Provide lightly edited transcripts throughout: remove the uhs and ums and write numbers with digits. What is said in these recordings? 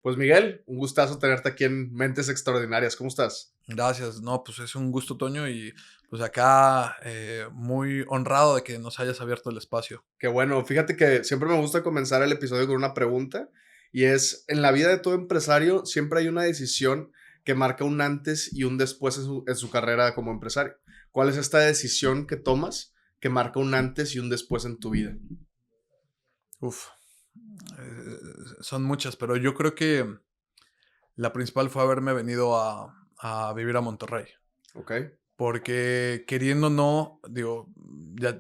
Pues Miguel, un gustazo tenerte aquí en Mentes Extraordinarias. ¿Cómo estás? Gracias, no, pues es un gusto, Toño, y pues acá muy honrado de que nos hayas abierto el espacio. Qué bueno, fíjate que siempre me gusta comenzar el episodio con una pregunta y es, en la vida de todo empresario siempre hay una decisión que marca un antes y un después en su carrera como empresario. ¿Cuál es esta decisión que tomas que marca un antes y un después en tu vida? Uf, son muchas, pero yo creo que la principal fue haberme venido a vivir a Monterrey, ¿Ok? porque queriendo o no, digo, yo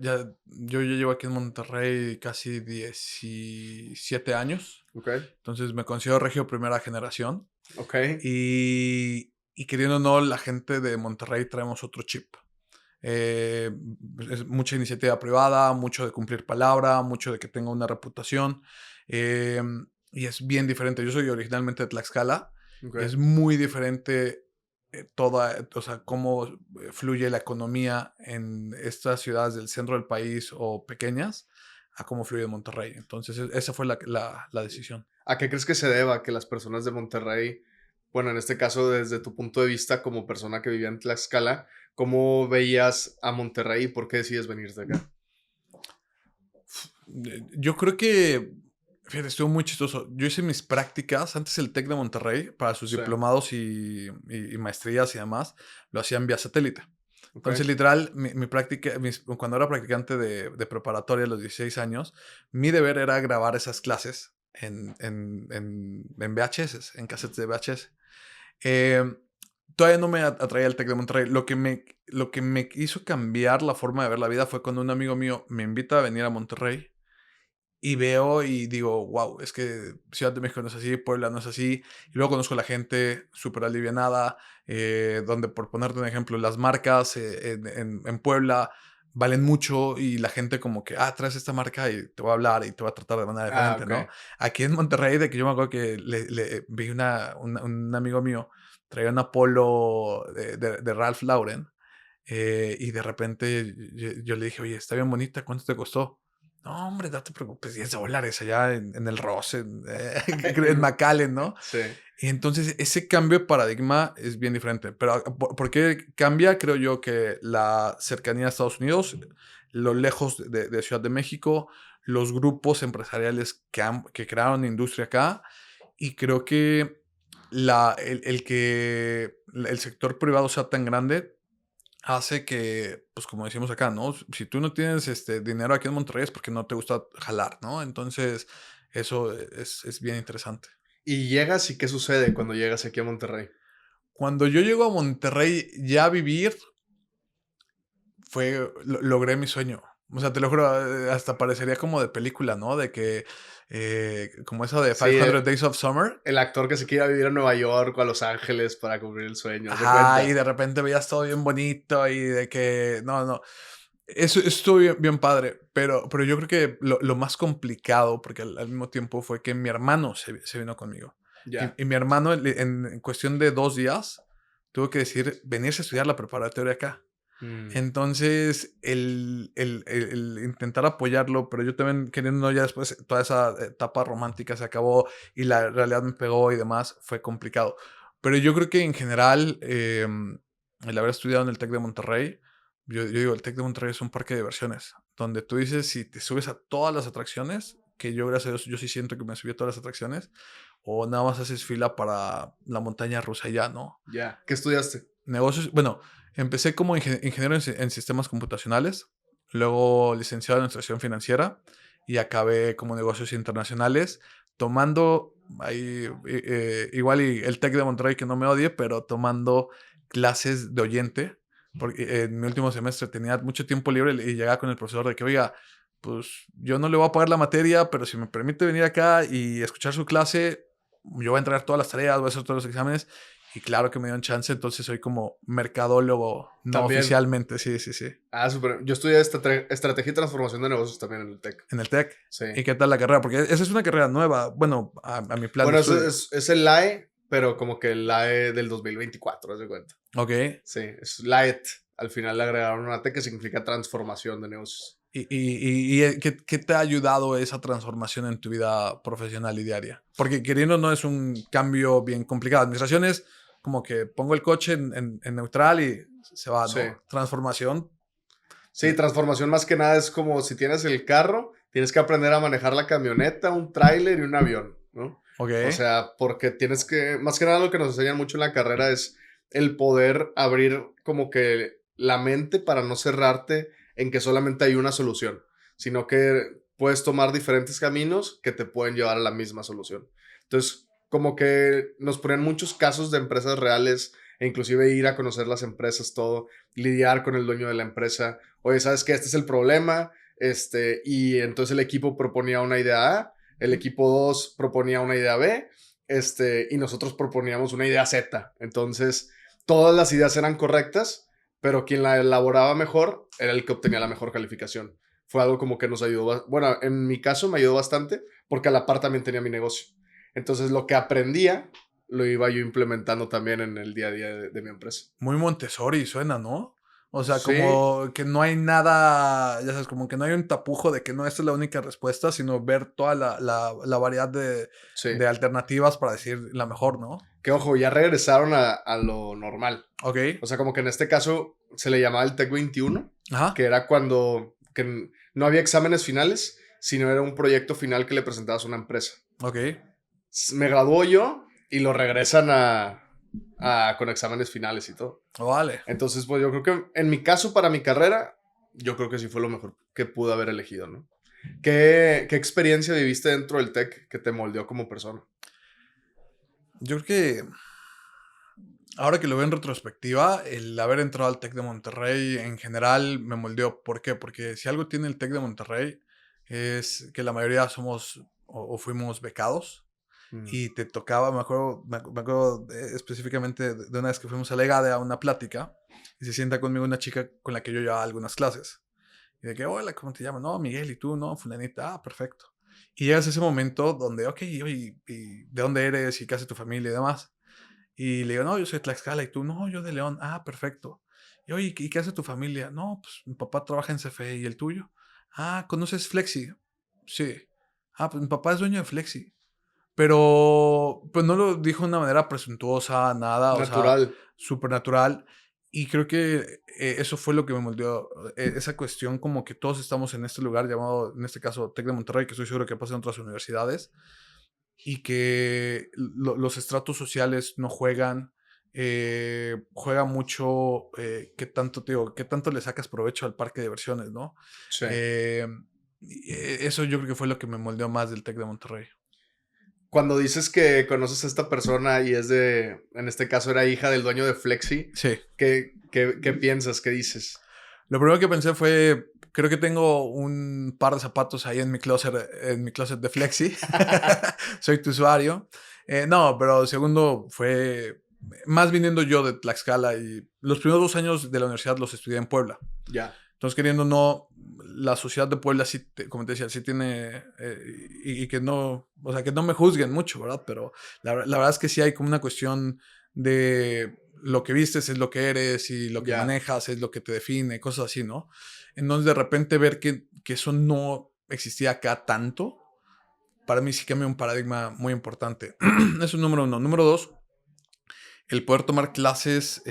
ya llevo aquí en Monterrey casi 17 años, ¿Ok? entonces me considero regio primera generación, ¿Ok? y queriendo o no, la gente de Monterrey traemos otro chip. Eh, es mucha iniciativa privada, mucho de cumplir palabra, mucho de que tenga una reputación. eh, y es bien diferente. Yo soy originalmente de Tlaxcala y ¿Ok? es muy diferente toda, o sea, cómo fluye la economía en estas ciudades del centro del país o pequeñas a cómo fluye en Monterrey. Entonces, esa fue la decisión. ¿A qué crees que se deba que las personas de Monterrey, bueno, en este caso desde tu punto de vista como persona que vivía en Tlaxcala, cómo veías a Monterrey y por qué decides venir de acá? Yo creo que, fíjate, estuvo muy chistoso. Yo hice mis prácticas, antes el TEC de Monterrey, para sus Sí, diplomados y maestrías y demás, lo hacían vía satélite. ok, Entonces, literal, mi práctica, cuando era practicante de preparatoria a los 16 años, mi deber era grabar esas clases en VHS, en cassettes de VHS. Eh, Todavía no me atraía el TEC de Monterrey. Lo que me hizo cambiar la forma de ver la vida fue cuando un amigo mío me invita a venir a Monterrey y veo y digo, wow, es que Ciudad de México no es así, Puebla no es así. Y luego conozco a la gente súper alivianada, donde por ponerte un ejemplo, las marcas en Puebla valen mucho y la gente como que, traes esta marca y te va a hablar y te va a tratar de manera ah, diferente, ok, ¿no? Aquí en Monterrey, de que yo me acuerdo que vi un amigo mío, traía una polo de Ralph Lauren, y de repente yo le dije, oye, está bien bonita, ¿cuánto te costó? No, hombre, no te preocupes, $10 allá en el Ross, en McAllen, ¿no? sí, Y entonces ese cambio de paradigma es bien diferente. Pero ¿por qué cambia? Creo yo que la cercanía a Estados Unidos, lo lejos de Ciudad de México, los grupos empresariales que crearon industria acá, y creo que el que el sector privado sea tan grande hace que, pues, como decimos acá, ¿no? Si tú no tienes, dinero aquí en Monterrey es porque no te gusta jalar, ¿no? Entonces, eso es bien interesante. y llegas y ¿qué sucede cuando llegas aquí a Monterrey? Cuando yo llego a Monterrey ya a vivir, logré mi sueño. O sea, te lo juro, hasta parecería como de película, ¿no? De que, como esa de Sí, 500 Days of Summer. el actor que se quiere ir a vivir a Nueva York o a Los Ángeles para cumplir el sueño, haz de Ajá, y cuenta. de repente veías todo bien bonito y de que, no, no. Eso estuvo bien padre, pero yo creo que lo más complicado, porque al mismo tiempo fue que mi hermano se vino conmigo. Ya. Y mi hermano, en cuestión de 2 días, tuvo que decir venirse a estudiar la preparatoria acá. Mm, Entonces, el intentar apoyarlo, pero yo también queriendo ya después, toda esa etapa romántica se acabó y la realidad me pegó y demás, fue complicado. Pero yo creo que en general, el haber estudiado en el TEC de Monterrey, yo digo, el TEC de Monterrey es un parque de diversiones, donde tú dices, si te subes a todas las atracciones, que yo gracias a Dios, yo sí siento que me subí a todas las atracciones, o nada más haces fila para la montaña rusa y ya, ¿no? ya. ¿Qué estudiaste? Negocios, bueno, empecé como ingeniero en sistemas computacionales, luego licenciado en administración financiera y acabé como negocios internacionales, tomando ahí, igual y el TEC de Monterrey que no me odie, pero tomando clases de oyente, porque en mi último semestre tenía mucho tiempo libre y llegaba con el profesor de que, oiga, pues yo no le voy a pagar la materia, pero si me permite venir acá y escuchar su clase, yo voy a entregar todas las tareas, voy a hacer todos los exámenes y claro que me dieron chance, entonces soy como mercadólogo, no También. oficialmente, sí, sí, sí, Ah, súper. Yo estudié estrategia y transformación de negocios también en el TEC. en el TEC. Sí. ¿Y qué tal la carrera? Porque esa es una carrera nueva, bueno, a mi plan de Bueno, eso estudio. es el LAE, pero como que el LAE del 2024, haz de cuenta. Ok. Sí, es LAET. Al final le agregaron una T que significa transformación de negocios. ¿Qué te ha ayudado esa transformación en tu vida profesional y diaria? Porque queriendo no es un cambio bien complicado. Administración es como que pongo el coche en neutral y se va, Sí. ¿no? Transformación. Sí, transformación más que nada es como si tienes el carro, tienes que aprender a manejar la camioneta, un tráiler y un avión, ¿no? Ok. O sea, porque tienes que, más que nada lo que nos enseñan mucho en la carrera es el poder abrir como que la mente para no cerrarte en que solamente hay una solución, sino que puedes tomar diferentes caminos que te pueden llevar a la misma solución. Entonces, como que nos ponen muchos casos de empresas reales e inclusive ir a conocer las empresas, todo, lidiar con el dueño de la empresa. Oye, ¿sabes qué? Este es el problema. Y entonces el equipo proponía una idea A, el equipo 2 proponía una idea B, y nosotros proponíamos una idea Z. Entonces, todas las ideas eran correctas, pero quien la elaboraba mejor era el que obtenía la mejor calificación. Fue algo como que nos ayudó, bueno, en mi caso me ayudó bastante, porque a la par también tenía mi negocio. Entonces, lo que aprendía, lo iba yo implementando también en el día a día de mi empresa. Muy Montessori suena, ¿no? O sea, Sí, como que no hay nada, ya sabes, como que no hay un tapujo de que no esta es la única respuesta, sino ver toda la variedad sí. de alternativas para decir la mejor, ¿no? Que ojo, ya regresaron a lo normal. Ok. O sea, como que en este caso se le llamaba el TEC 21, Ajá. que era cuando que no había exámenes finales, sino era un proyecto final que le presentabas a una empresa. Ok. Me graduó yo y lo regresan con exámenes finales y todo. Vale. Entonces, pues yo creo que en mi caso, para mi carrera, yo creo que sí fue lo mejor que pude haber elegido, ¿no? ¿Qué experiencia viviste dentro del TEC que te moldeó como persona? Yo creo que ahora que lo veo en retrospectiva, el haber entrado al TEC de Monterrey en general me moldeó. ¿Por qué? Porque si algo tiene el TEC de Monterrey es que la mayoría somos o fuimos becados. Mm, Y te tocaba, me acuerdo específicamente de una vez que fuimos a Legade a una plática y se sienta conmigo una chica con la que yo llevaba algunas clases. Y de que, hola, ¿cómo te llamas? No, Miguel, ¿y tú? No, fulanita, ah, perfecto. Y llegas a ese momento donde, ok, oye, ¿y de dónde eres? ¿Y qué hace tu familia y demás? Y le digo, no, yo soy de Tlaxcala. Y tú, no, yo de León. Ah, perfecto. Y oye, ¿y qué hace tu familia? No, pues mi papá trabaja en CFE. ¿Y el tuyo? Ah, ¿conoces Flexi? Sí. Ah, pues mi papá es dueño de Flexi. Pero, pues no lo dijo de una manera presuntuosa, nada, o sea, natural. súper natural. Y creo que eso fue lo que me moldeó, esa cuestión como que todos estamos en este lugar llamado, en este caso, TEC de Monterrey, que estoy seguro que pasa en otras universidades, y que los estratos sociales no juegan, juega mucho qué tanto, te digo, qué tanto le sacas provecho al parque de diversiones, ¿no? Sí. Eh, Eso yo creo que fue lo que me moldeó más del TEC de Monterrey. Cuando dices que conoces a esta persona y en este caso era hija del dueño de Flexi, Sí. ¿qué piensas? ¿Qué dices? Lo primero que pensé fue, creo que tengo un par de zapatos ahí en mi closet de Flexi. Soy tu usuario. No, pero segundo fue más viniendo yo de Tlaxcala y los primeros 2 años de la universidad los estudié en Puebla. Ya, Entonces, queriendo o no, la sociedad de Puebla sí, como te decía, sí tiene, y que no, o sea, que no me juzguen mucho, ¿verdad? Pero la verdad es que sí hay como una cuestión de lo que vistes es lo que eres y lo que ya. manejas es lo que te define, cosas así, ¿no? Entonces, de repente ver que eso no existía acá tanto, para mí sí cambia un paradigma muy importante. Eso es número uno. Número dos, el poder tomar clases,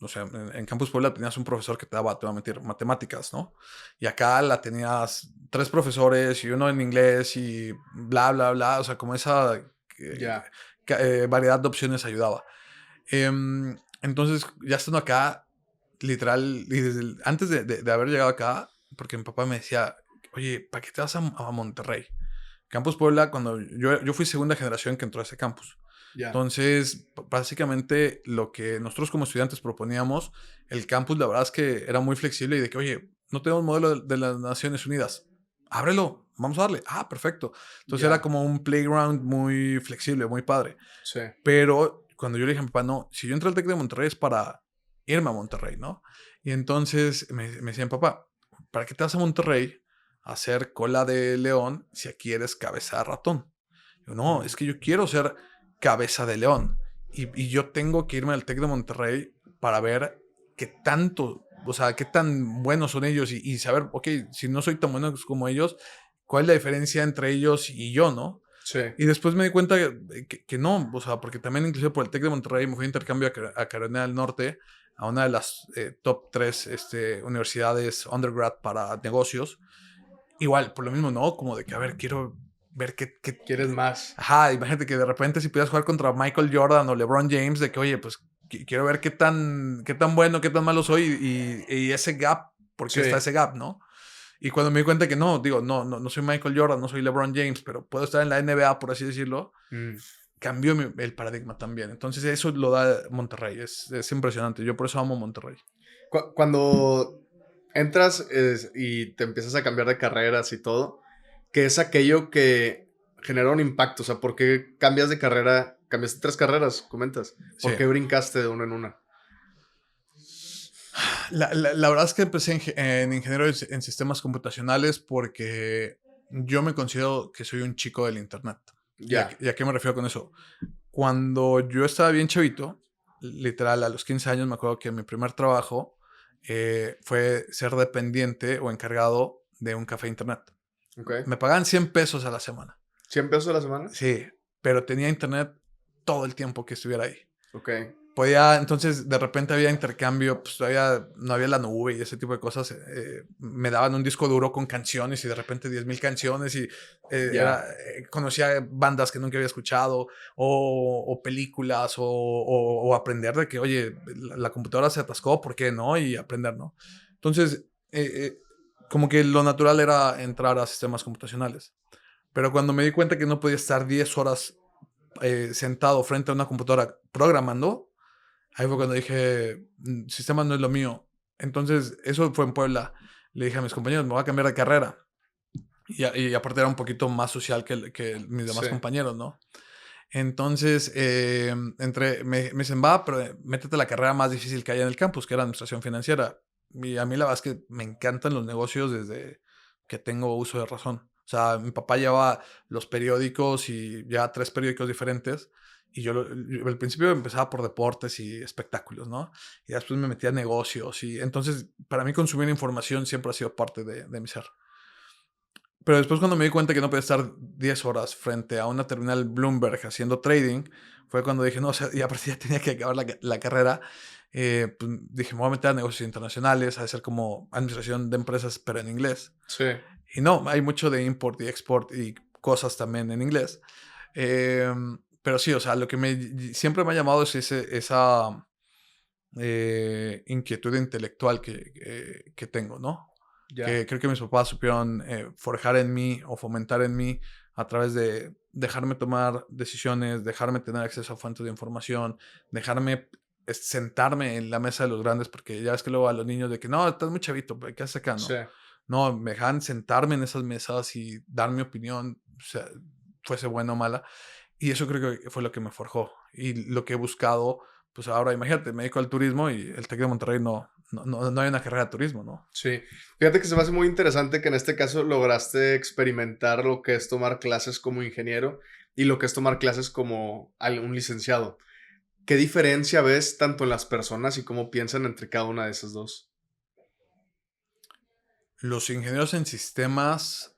o sea, en Campus Puebla tenías un profesor que te daba, te voy a mentir, matemáticas, ¿no? Y acá la tenías 3 profesores y uno en inglés y bla, bla, bla, o sea, como esa Ya, variedad de opciones ayudaba. Entonces, ya estando acá, literal, y antes de haber llegado acá, porque mi papá me decía, oye, ¿para qué te vas a Monterrey? Campus Puebla, cuando yo fui segunda generación que entró a ese campus. ya, Entonces, básicamente lo que nosotros como estudiantes proponíamos, el campus la verdad es que era muy flexible y de que, oye, no tenemos modelo de las Naciones Unidas, ábrelo, vamos a darle. Ah, perfecto. Entonces era ya. como un playground muy flexible, muy padre. Sí, Pero cuando yo le dije a mi papá, no, si yo entré al TEC de Monterrey es para irme a Monterrey, ¿no? Y entonces me decían, papá, ¿para qué te vas a Monterrey a hacer cola de león si aquí eres cabeza de ratón? Yo, no, mm, es que yo quiero ser cabeza de león y yo tengo que irme al TEC de Monterrey para ver qué tanto, o sea, qué tan buenos son ellos y saber, ok, si no soy tan bueno como ellos, ¿cuál es la diferencia entre ellos y yo, no? Sí. Y después me di cuenta que no, o sea, porque también incluso por el TEC de Monterrey me fui a intercambio a Carolina del Norte, a una de las top 3 universidades undergrad para negocios. Igual, por lo mismo, ¿no? Como de que, a ver, quiero ver qué. ¿Quieres más? Ajá, imagínate que de repente si pudieras jugar contra Michael Jordan o LeBron James, de que, oye, pues quiero ver qué tan bueno, qué tan malo soy y ese gap, porque Sí. está ese gap, ¿no? Y cuando me di cuenta que no, digo, no soy Michael Jordan, no soy LeBron James, pero puedo estar en la NBA, por así decirlo, cambió el paradigma también. Entonces eso lo da Monterrey, es impresionante. Yo por eso amo Monterrey. Cuando entras y te empiezas a cambiar de carreras y todo, ¿qué es aquello que genera un impacto? O sea, ¿por qué cambias de carrera? Cambiaste 3 carreras, comentas. Sí. ¿Por qué brincaste de una en una? La verdad es que empecé en ingeniero en sistemas computacionales porque yo me considero que soy un chico del internet. Ya. ¿Y a qué me refiero con eso? Cuando yo estaba bien chavito, literal a los 15 años me acuerdo que mi primer trabajo fue ser dependiente o encargado de un café internet. Ok. Me pagaban 100 pesos a la semana. ¿100 pesos a la semana? Sí, pero tenía internet todo el tiempo que estuviera ahí. Ok. Entonces de repente había intercambio, pues todavía no había la nube y ese tipo de cosas. Me daban un disco duro con canciones y de repente 10,000 canciones y Ya. conocía bandas que nunca había escuchado o películas o aprender de que, oye, la computadora se atascó, ¿por qué no? Y aprender, ¿no? Entonces, como que lo natural era entrar a sistemas computacionales. Pero cuando me di cuenta que no podía estar 10 horas sentado frente a una computadora programando, ahí fue cuando dije, sistemas no es lo mío. Entonces, eso fue en Puebla. Le dije a mis compañeros, me voy a cambiar de carrera. Y aparte era un poquito más social que mis demás Sí. compañeros, ¿no? Entonces, me dicen, va, pero métete a la carrera más difícil que hay en el campus, que era administración financiera. Y a mí la verdad es que me encantan los negocios desde que tengo uso de razón. O sea, mi papá llevaba los periódicos y ya 3 periódicos diferentes. Y yo al principio empezaba por deportes y espectáculos, ¿no? Y después me metía a negocios. Y entonces, para mí consumir información siempre ha sido parte de mi ser. Pero después cuando me di cuenta que no podía estar 10 horas frente a una terminal Bloomberg haciendo trading, fue cuando dije, no, o sea, y aparte ya tenía que acabar la carrera, pues dije, me voy a meter a negocios internacionales, a hacer como administración de empresas, pero en inglés. Sí. Y no, hay mucho de import y export y cosas también en inglés. Pero sí, o sea, lo que siempre me ha llamado es esa inquietud intelectual que tengo, ¿no? Ya. Que creo que mis papás supieron forjar en mí o fomentar en mí a través de dejarme tomar decisiones, dejarme tener acceso a fuentes de información, dejarme sentarme en la mesa de los grandes, porque ya ves que luego a los niños de que no, estás muy chavito, ¿qué haces acá? Sí. No, no, me dejan sentarme en esas mesas y dar mi opinión, o sea, fuese buena o mala. Y eso creo que fue lo que me forjó y lo que he buscado. Pues ahora imagínate, me dedico al turismo y el TEC de Monterrey no hay una carrera de turismo, ¿no? Sí. Fíjate que se me hace muy interesante que en este caso lograste experimentar lo que es tomar clases como ingeniero y lo que es tomar clases como un licenciado. ¿Qué diferencia ves tanto en las personas y cómo piensan entre cada una de esas dos? Los ingenieros en sistemas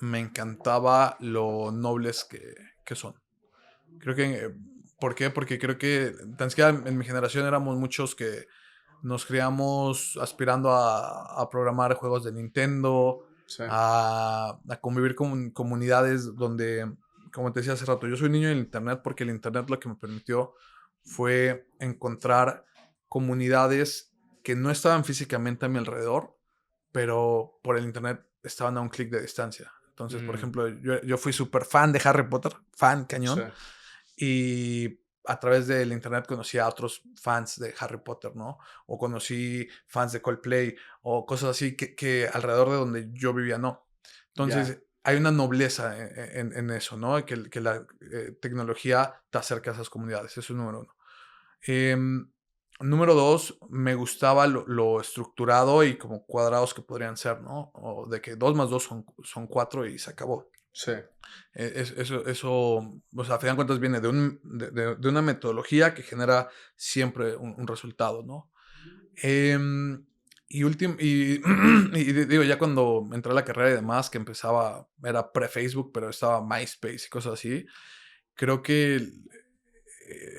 me encantaba lo nobles que son. Creo que, ¿por qué? Porque creo que tan siquiera en mi generación éramos muchos que nos criamos aspirando a programar juegos de Nintendo, Sí. a convivir con comunidades donde, como te decía hace rato, yo soy niño del Internet porque el Internet lo que me permitió fue encontrar comunidades que no estaban físicamente a mi alrededor, pero por el Internet estaban a un clic de distancia. Entonces, por Mm, ejemplo, yo fui súper fan de Harry Potter, fan sí. cañón, y a través del internet conocí a otros fans de Harry Potter, ¿no? O conocí fans de Coldplay o cosas así que alrededor de donde yo vivía no. Ya. Entonces, hay una nobleza en eso, ¿no? Que la tecnología te acerca a esas comunidades. Eso es número uno. Em, Número dos, me gustaba lo estructurado y como cuadrados que podrían ser, ¿no? O de que 2 más 2 son 4 y se acabó. Sí. Eso, o sea, a final de cuentas viene de una metodología que genera siempre un resultado, ¿no? Em, y digo, ya cuando entré a la carrera y demás, que empezaba, era pre-Facebook, pero estaba MySpace y cosas así, creo que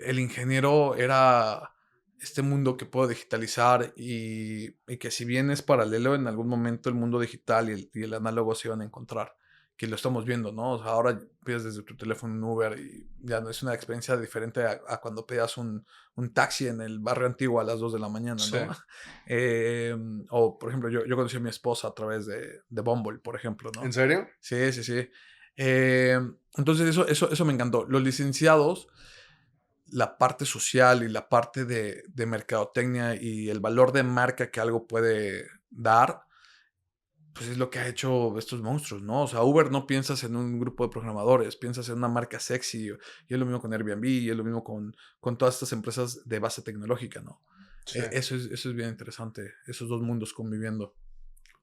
el ingeniero era este mundo que puedo digitalizar y que si bien es paralelo, en algún momento el mundo digital y el análogo se iban a encontrar, que lo estamos viendo, ¿no? O sea, ahora pides desde tu teléfono un Uber y ya no es una experiencia diferente a cuando pedías un taxi en el barrio antiguo a las 2 de la mañana, Sí. ¿no? O, por ejemplo, yo conocí a mi esposa a través de Bumble, por ejemplo, ¿En ¿no? serio? Sí, sí, sí. Entonces, eso me encantó. Los licenciados, la parte social y la parte de mercadotecnia y el valor de marca que algo puede dar, pues es lo que ha hecho estos monstruos, ¿no? O sea, Uber no piensas en un grupo de programadores, piensas en una marca sexy, y es lo mismo con Airbnb, y es lo mismo con todas estas empresas de base tecnológica, ¿no? Sí. Eso es bien interesante, esos dos mundos conviviendo.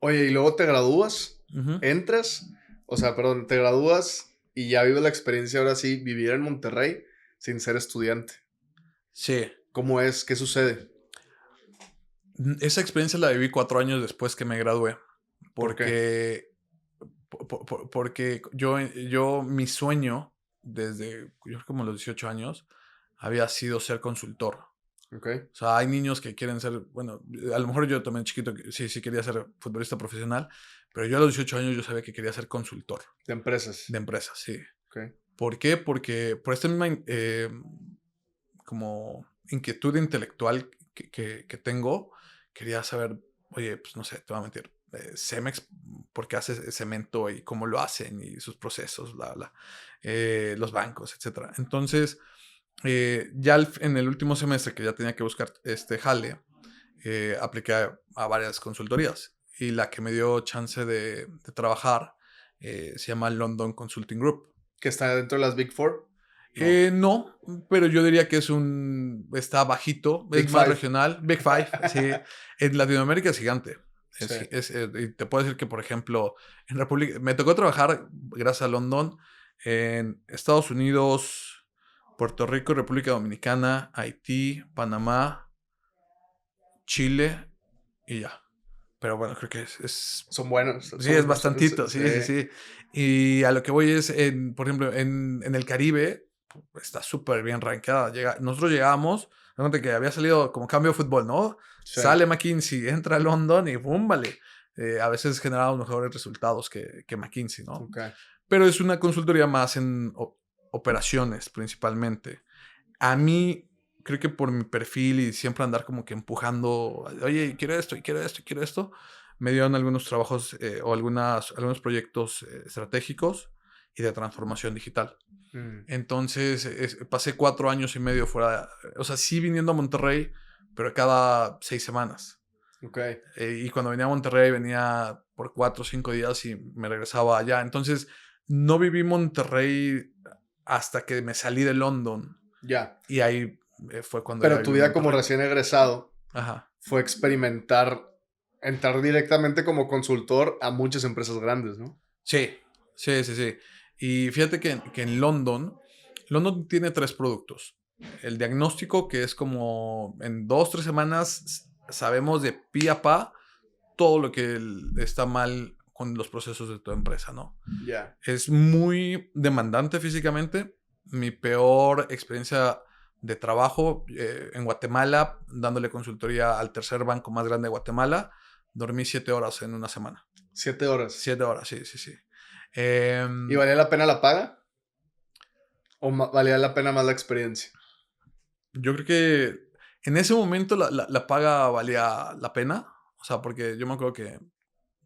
Oye, y luego te gradúas, Ujú. entras, o sea, perdón, te gradúas y ya vives la experiencia ahora sí, vivir en Monterrey sin ser estudiante. Sí. ¿Cómo es? ¿Qué sucede? Esa experiencia la viví 4 años después que me gradué, ¿Por qué? porque, porque yo, mi sueño, desde yo creo como los 18 años, había sido ser consultor. Ok. O sea, hay niños que quieren ser, bueno, a lo mejor yo también chiquito, sí quería ser futbolista profesional, pero yo a los 18 años yo sabía que quería ser consultor De empresas. de empresas, sí. Ok. ¿Por qué? Porque por esta misma como inquietud intelectual que tengo, quería saber, oye, pues no sé, te voy a mentir, Cemex, ¿por qué hace cemento y cómo lo hacen y sus procesos, bla, bla, los bancos, etcétera? Entonces, ya en el último semestre que ya tenía que buscar este jale, apliqué a varias consultorías y la que me dio chance de trabajar se llama London Consulting Group. ¿Que está dentro de las Big Four? No. No, pero yo diría que está bajito, es Big más Five. regional, Big Five, sí. En Latinoamérica es gigante. Sí. Y te puedo decir que, por ejemplo, me tocó trabajar, gracias a London, en Estados Unidos, Puerto Rico, República Dominicana, Haití, Panamá, Chile y ya. Pero bueno, creo que Son buenos. sí, es Son, bastantito, sí. sí, sí, sí. Y a lo que voy es, por ejemplo, en el Caribe, está súper bien rankeada. Nosotros llegamos, fíjate que había salido como cambio de fútbol, ¿no? Sí. Sale McKinsey, entra a London y ¡pum! Vale. A veces generamos mejores resultados que McKinsey, ¿no? Ok. Pero es una consultoría más en operaciones principalmente. A mí, creo que por mi perfil y siempre andar como que empujando, oye, quiero esto, y quiero esto, y quiero esto, me dieron algunos trabajos o algunos proyectos estratégicos y de transformación digital. Mm. Entonces, pasé 4 años y medio fuera, o sea, sí viniendo a Monterrey, pero cada 6 semanas. Ok. Y cuando venía a Monterrey, venía por 4 o 5 días y me regresaba allá. Entonces, no viví Monterrey hasta que me salí de London. Ya. Y ahí fue cuando ya Pero tu viví en vida como Monterrey. recién egresado Ajá. fue experimentar, entrar directamente como consultor a muchas empresas grandes, ¿no? Sí, sí, sí, sí. Y fíjate que en London tiene 3 productos. El diagnóstico, que es como en 2, 3 semanas sabemos de pi a pa todo lo que está mal con los procesos de tu empresa, ¿no? Ya. Es muy demandante físicamente. Mi peor experiencia de trabajo en Guatemala, dándole consultoría al tercer banco más grande de Guatemala, dormí 7 horas en una semana. 7 horas. 7 horas, sí, sí, sí. ¿Y valía la pena la paga? ¿O valía la pena más la experiencia? Yo creo que en ese momento la paga valía la pena. O sea, porque yo me acuerdo que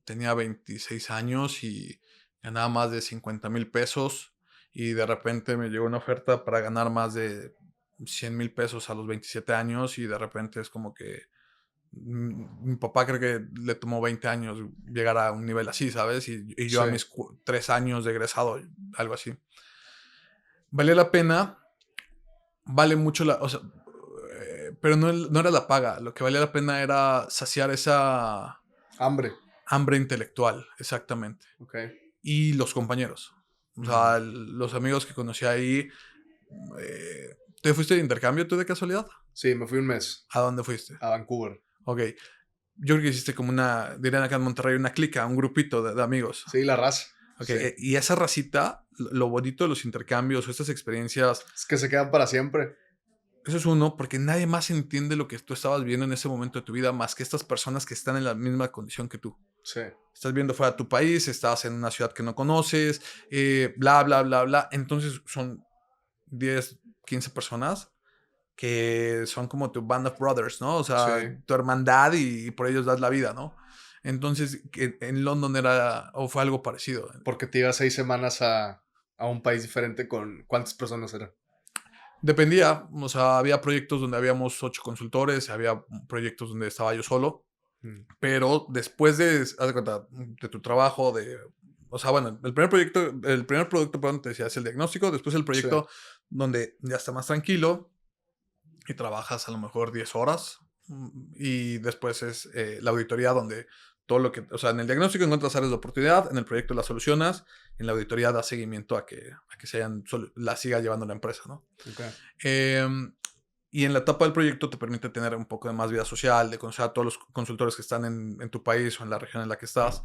tenía 26 años y ganaba más de 50,000 pesos. Y de repente me llegó una oferta para ganar más de 100,000 pesos a los 27 años. Y de repente es como que mi papá creo que le tomó 20 años llegar a un nivel así, ¿sabes? Y yo Sí. a mis 3 años de egresado, algo así. Vale la pena, vale mucho o sea, pero no era la paga, lo que valía la pena era saciar esa Hambre. hambre intelectual, exactamente. Ok. Y los compañeros, o Mm. sea, los amigos que conocí ahí. ¿Te fuiste de intercambio tú de casualidad? Sí, me fui un mes ¿A dónde fuiste? a Vancouver. Ok, yo creo que hiciste como dirían acá en Monterrey, una clica, un grupito de amigos. Sí, la raza. Okay. Sí. Y esa racita, lo bonito de los intercambios o estas experiencias, Es que se quedan para siempre. eso es uno, porque nadie más entiende lo que tú estabas viendo en ese momento de tu vida más que estas personas que están en la misma condición que tú. Sí. Estás viendo fuera de tu país, estás en una ciudad que no conoces, bla, bla, bla, bla. Entonces son 10, 15 personas que son como tu band of brothers, ¿no? O sea, Sí. tu hermandad y por ellos das la vida, ¿no? Entonces, en London fue algo parecido. Porque te ibas 6 semanas a un país diferente con... ¿Cuántas personas eran? Dependía, o sea, había proyectos donde habíamos 8 consultores, había proyectos donde estaba yo solo, pero después haz de cuenta, de tu trabajo, o sea, bueno, el primer producto, perdón, te decía, es el diagnóstico, después el proyecto donde ya está más tranquilo y trabajas a lo mejor 10 horas, y después es la auditoría donde todo lo que, o sea, en el diagnóstico encuentras áreas de oportunidad, en el proyecto las solucionas, en la auditoría da seguimiento a que la siga llevando la empresa, ¿no? Okay. Y en la etapa del proyecto te permite tener un poco de más vida social, de conocer a todos los consultores que están en tu país o en la región en la que estás.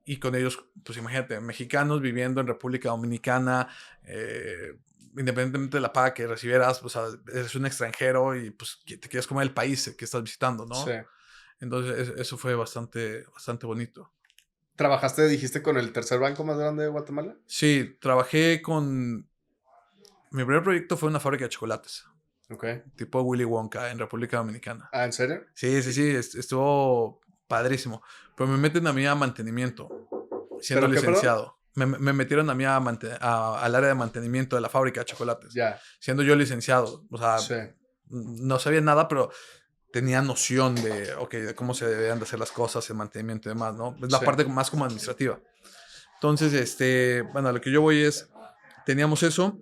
Y con ellos, pues imagínate, mexicanos viviendo en República Dominicana, independientemente de la paga que recibieras, o sea, eres un extranjero y pues te quieres comer el país que estás visitando, ¿no? Sí. Entonces eso fue bastante, bastante bonito. ¿Trabajaste, dijiste, con el tercer banco más grande de Guatemala? Sí, mi primer proyecto fue una fábrica de chocolates. Ok. Tipo Willy Wonka en República Dominicana. Ah, ¿en serio? Sí, estuvo padrísimo. Pero me meten a mí a mantenimiento, siendo ¿Pero qué, perdón? licenciado. Me metieron a mí al área de mantenimiento de la fábrica de chocolates. Ya. Siendo yo licenciado. O sea, Sí. no sabía nada, pero tenía noción de cómo se debían de hacer las cosas, el mantenimiento y demás, ¿no? Es la Sí. parte más como administrativa. Entonces, bueno, a lo que yo voy es, teníamos eso.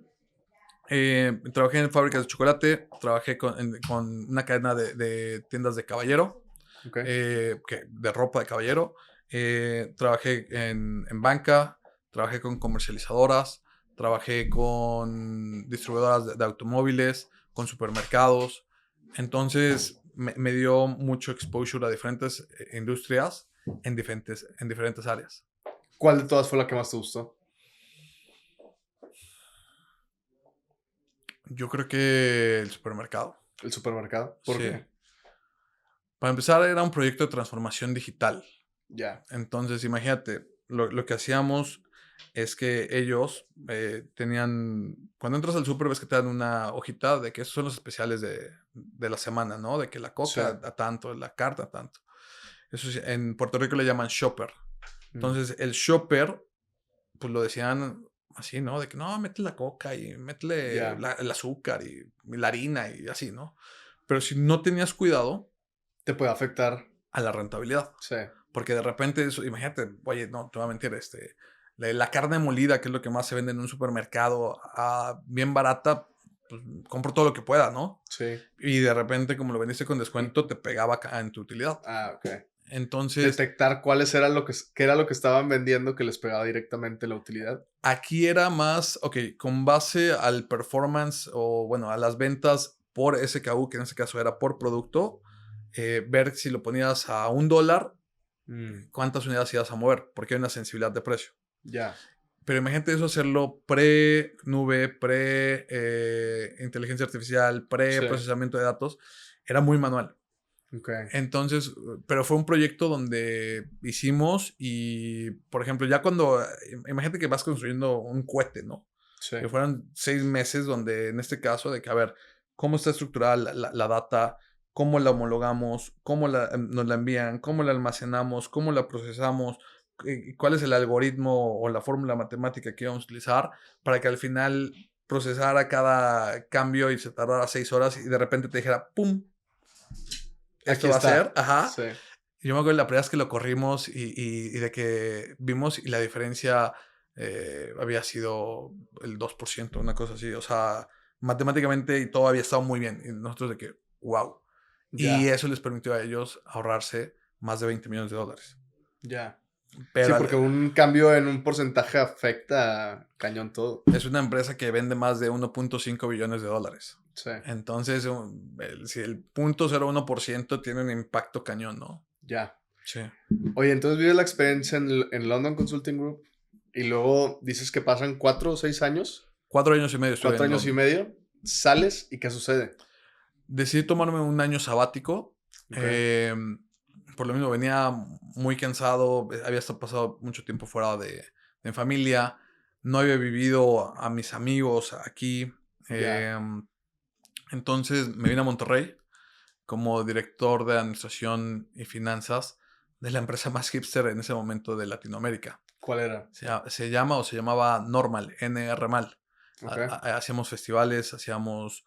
Trabajé en fábricas de chocolate, trabajé con una cadena de tiendas de caballero, Okay. de ropa de caballero. Trabajé en banca, trabajé con comercializadoras, trabajé con distribuidoras de automóviles, con supermercados. Entonces me dio mucho exposure a diferentes industrias en diferentes áreas. ¿Cuál de todas fue la que más te gustó? Yo creo que el supermercado. ¿El supermercado? ¿Por Sí. qué? Para empezar, era un proyecto de transformación digital. Ya. Entonces, imagínate, lo que hacíamos es que ellos tenían, cuando entras al súper ves que te dan una hojita de que esos son los especiales de la semana, ¿no? De que la coca Sí. a tanto, la carta a tanto. Eso sí, en Puerto Rico le llaman shopper. Entonces, el shopper, pues lo decían así, ¿no? De que no, mete la coca y métele Ya. el azúcar y la harina y así, ¿no? Pero si no tenías cuidado, Te puede afectar. a la rentabilidad. Sí. Porque de repente, imagínate, oye, no, te voy a mentir, la carne molida, que es lo que más se vende en un supermercado, bien barata, pues compro todo lo que pueda, ¿no? Sí. Y de repente, como lo vendiste con descuento, te pegaba en tu utilidad. Ah, ok. Entonces, Detectar qué era lo que estaban vendiendo que les pegaba directamente la utilidad. aquí era más, ok, con base al performance o, bueno, a las ventas por SKU, que en este caso era por producto, ver si lo ponías a $1, cuántas unidades ibas a mover, porque hay una sensibilidad de precio. Ya. Pero imagínate eso hacerlo pre-nube, pre-inteligencia artificial, pre-procesamiento de datos. Era muy manual. Okay. Entonces, pero fue un proyecto donde hicimos y, por ejemplo, ya cuando, imagínate que vas construyendo un cohete, ¿no? Sí. Que fueron 6 meses donde, en este caso, de que, a ver, ¿cómo está estructurada la data? ¿Cómo la homologamos? ¿Cómo nos la envían? ¿Cómo la almacenamos? ¿Cómo la procesamos? ¿Cuál es el algoritmo o la fórmula matemática que íbamos a utilizar para que al final procesara cada cambio y se tardara 6 horas y de repente te dijera, ¡pum! Esto Aquí va está. a ser, ajá. Sí. Y yo me acuerdo la primera vez que lo corrimos y de que vimos y la diferencia había sido el 2%, una cosa así. O sea, matemáticamente y todo había estado muy bien. Y nosotros de que, wow. Ya. Y eso les permitió a ellos ahorrarse más de $20 millones. Ya. Pero Sí, porque un cambio en un porcentaje afecta cañón todo. es una empresa que vende más de $1.5 billones. Sí. Entonces, si el 0.01% tiene un impacto cañón, ¿no? Ya. Sí. Oye, entonces vives la experiencia en London Consulting Group y luego dices que pasan 4 o 6 años, 4 años y medio estuve 4 en años y London. medio, sales y ¿qué sucede? Decidí tomarme un año sabático. Ok, Por lo mismo venía muy cansado, había pasado mucho tiempo fuera de familia, no había vivido a mis amigos aquí. ya. Entonces me vine a Monterrey como director de administración y finanzas de la empresa más hipster en ese momento de Latinoamérica. ¿Cuál era? Se llama o se llamaba Normal, NR Ok, Hacíamos festivales, hacíamos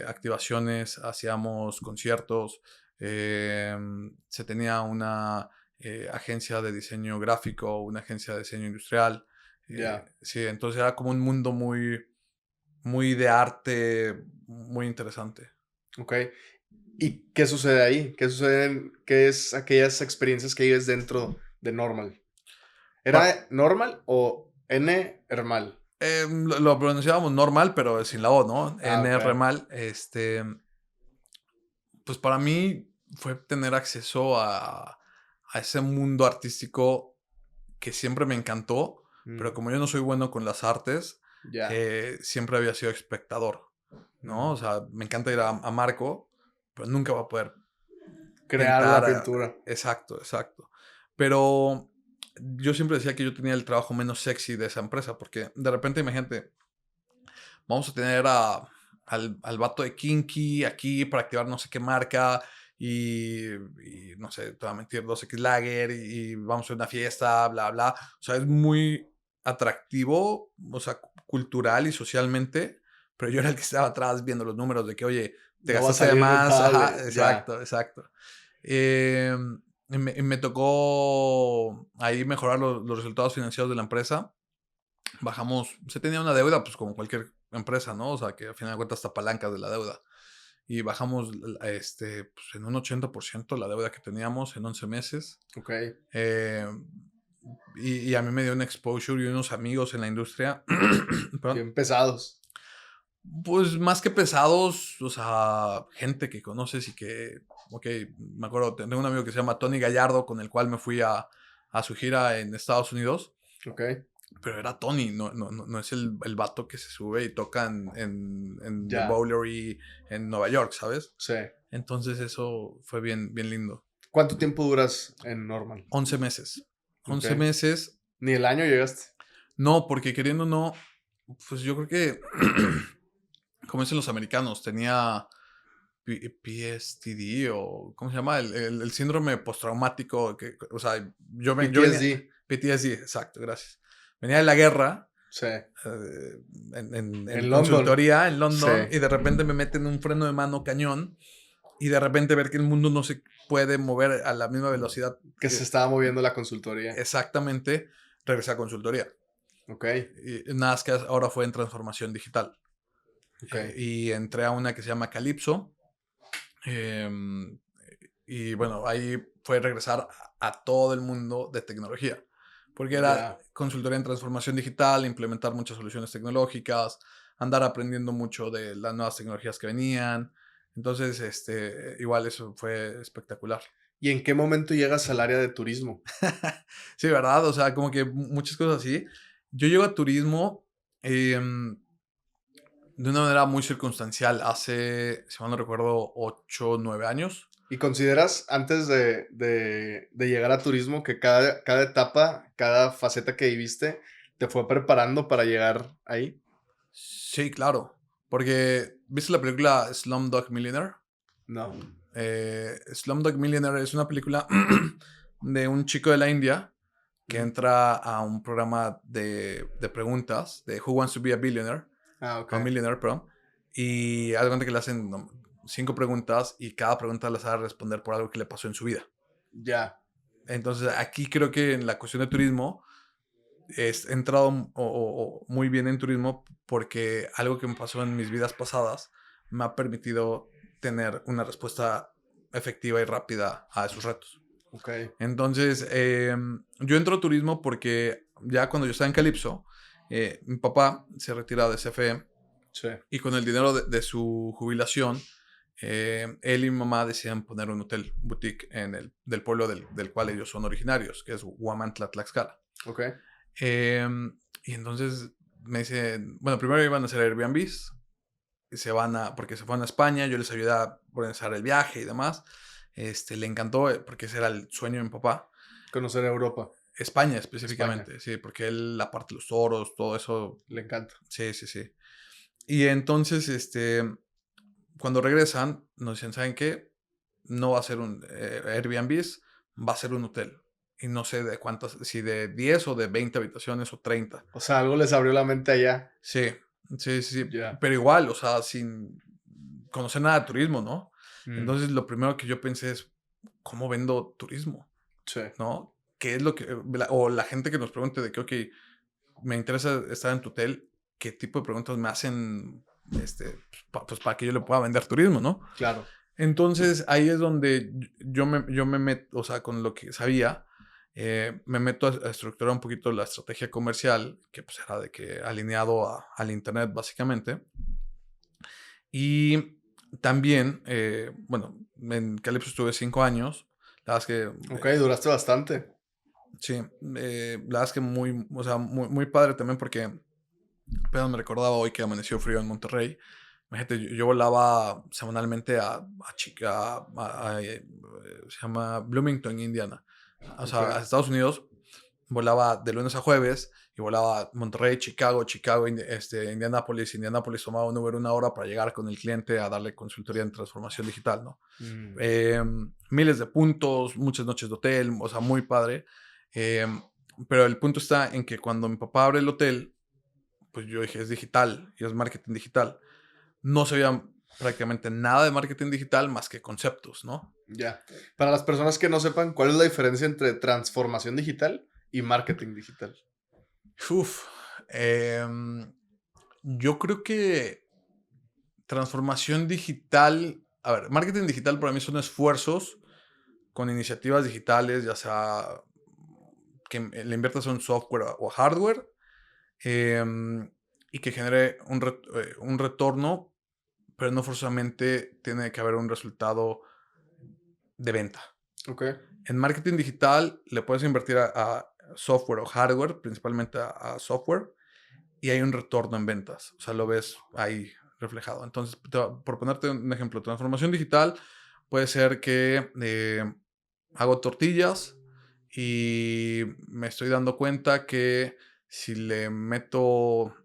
activaciones, hacíamos conciertos, se tenía una agencia de diseño gráfico, una agencia de diseño industrial. ya. Sí, entonces era como un mundo muy, muy de arte, muy interesante. Ok. ¿Y qué sucede ahí? ¿Qué sucede? ¿Qué es aquellas experiencias que vives dentro de Normal? Pa- ¿Era Normal o N-Hermal? lo pronunciábamos normal, pero sin la O, ¿no? Ah, ok. NR mal. Pues para mí fue tener acceso a ese mundo artístico que siempre me encantó, pero Mm, como yo no soy bueno con las artes, ya. siempre había sido espectador, ¿no? O Mm. sea, me encanta ir a Marco, pero nunca va a poder Crear la pintar. pintura. Exacto, exacto. Pero yo siempre decía que yo tenía el trabajo menos sexy de esa empresa, porque de repente, imagínate, vamos a tener al vato de Kinky aquí para activar no sé qué marca y no sé, te voy a mentir, 2X Lager y vamos a hacer una fiesta, bla, bla. O sea, es muy atractivo, o sea, cultural y socialmente, pero yo era el que estaba atrás viendo los números de que, oye, te No va a gastaste de salir más, ajá, rentable. Ya. exacto, exacto. Y me tocó ahí mejorar los resultados financieros de la empresa. Bajamos, se tenía una deuda, pues como cualquier empresa, ¿no? O sea, que al final de cuentas está palancas de la deuda. Y bajamos pues, en un 80% la deuda que teníamos en 11 meses. Ok. Eh, y a mí me dio un exposure y unos amigos en la industria. Perdón. Bien pesados. Pues más que pesados, o sea, gente que conoces y que, ok, me acuerdo, tengo un amigo que se llama Tony Gallardo, con el cual me fui a su gira en Estados Unidos. Ok. Pero era Tony, no es el vato que se sube y toca en The Ya. Bowery en Nueva York, ¿sabes? Sí. Entonces eso fue bien, bien lindo. ¿Cuánto tiempo duras en Normal? 11 meses. Ok. 11 meses. Ni el año llegaste. No, porque queriendo o no, pues yo creo que, como dicen los americanos, tenía PSTD o, ¿cómo se llama? El síndrome postraumático, o sea, yo venía, PTSD. PTSD, exacto, gracias. Venía de la guerra Sí. en En London. consultoría en Sí. London y de repente me meten un freno de mano cañón y de repente ver que el mundo no se puede mover a la misma velocidad Que se estaba moviendo la consultoría. exactamente, regresé a consultoría. Ok. Y nada más que ahora fue en transformación digital. Ok. Y entré a una que se llama Calypso. em, y bueno, ahí fue regresar a todo el mundo de tecnología. Porque era Ya. consultoría en transformación digital, implementar muchas soluciones tecnológicas, andar aprendiendo mucho de las nuevas tecnologías que venían. Entonces, igual eso fue espectacular. ¿Y en qué momento llegas al área de turismo? Sí, ¿verdad? O sea, como que muchas cosas así. Yo llego a turismo de una manera muy circunstancial hace, si mal no recuerdo, 8 o 9 años. ¿Y consideras antes de llegar a turismo que cada etapa, cada faceta que viviste te fue preparando para llegar ahí? Sí, claro. Porque, ¿viste la película Slumdog Millionaire? No. Slumdog Millionaire es una película de un chico de la India que Ujú. entra a un programa de preguntas de Who Wants to be a Billionaire, Ah, ok. a Millionaire, perdón, y haz de cuenta que le hacen 5 preguntas y cada pregunta las sabe responder por algo que le pasó en su vida. Ya. Entonces, aquí creo que en la cuestión de turismo he entrado muy bien en turismo porque algo que me pasó en mis vidas pasadas me ha permitido tener una respuesta efectiva y rápida a esos retos. Ok. Entonces, yo entro a turismo porque ya cuando yo estaba en Calypso, mi papá se retira de CFE Sí. y con el dinero de su jubilación él y mi mamá deciden poner un hotel boutique del pueblo del cual ellos son originarios, que es Huamantla, Tlaxcala. Ok. Y entonces me dicen, bueno, primero iban a hacer Airbnbs, porque se fueron a España, yo les ayudé a organizar el viaje y demás. Le encantó, porque ese era el sueño de mi papá. Conocer Europa. España España. específicamente, sí, porque él, la parte de los toros, todo eso, Le encanta. sí, sí, sí. Y entonces, cuando regresan, nos dicen, ¿saben qué? No va a ser un Airbnbs, va a ser un hotel. Y no sé de cuántas, si de 10 o de 20 habitaciones o 30. O sea, algo les abrió la mente allá. Sí, sí, sí, sí. Ya. Pero igual, o sea, sin conocer nada de turismo, ¿no? Mm, Entonces, lo primero que yo pensé es, ¿cómo vendo turismo? sí. ¿No? ¿Qué es lo que, o la gente que nos pregunte de que, ok, me interesa estar en tu hotel, qué tipo de preguntas me hacen, pues para que yo le pueda vender turismo, ¿no? Claro. Entonces, ahí es donde yo me meto, o sea, con lo que sabía, me meto a estructurar un poquito la estrategia comercial, que pues era de que alineado al internet, básicamente. Y también, bueno, en Calypso estuve 5 años. La verdad es que, Ok, duraste bastante. sí, la verdad es que muy, o sea, muy, muy padre también porque apenas me recordaba hoy que amaneció frío en Monterrey. Imagínate, yo volaba semanalmente se llama Bloomington, Indiana. O Ok. sea, a Estados Unidos. Volaba de lunes a jueves y volaba a Monterrey, Chicago, Indianápolis. Indianápolis tomaba un Uber 1 hora para llegar con el cliente a darle consultoría en transformación digital, ¿no? Mm, Miles de puntos, muchas noches de hotel, o sea, muy padre. Pero el punto está en que cuando mi papá abre el hotel, pues yo dije, es digital y es marketing digital. No sabía prácticamente nada de marketing digital más que conceptos, ¿no? ya. Para las personas que no sepan, ¿cuál es la diferencia entre transformación digital y marketing digital? Uf, yo creo que transformación digital, a ver, marketing digital para mí son esfuerzos con iniciativas digitales, ya sea que le inviertas en software o hardware, em, y que genere un retorno, pero no forzosamente tiene que haber un resultado de venta. Ok. En marketing digital le puedes invertir a software o hardware, principalmente a software, y hay un retorno en ventas. O sea, lo ves ahí reflejado. Entonces, por ponerte un ejemplo, transformación digital puede ser que hago tortillas y me estoy dando cuenta que si le meto,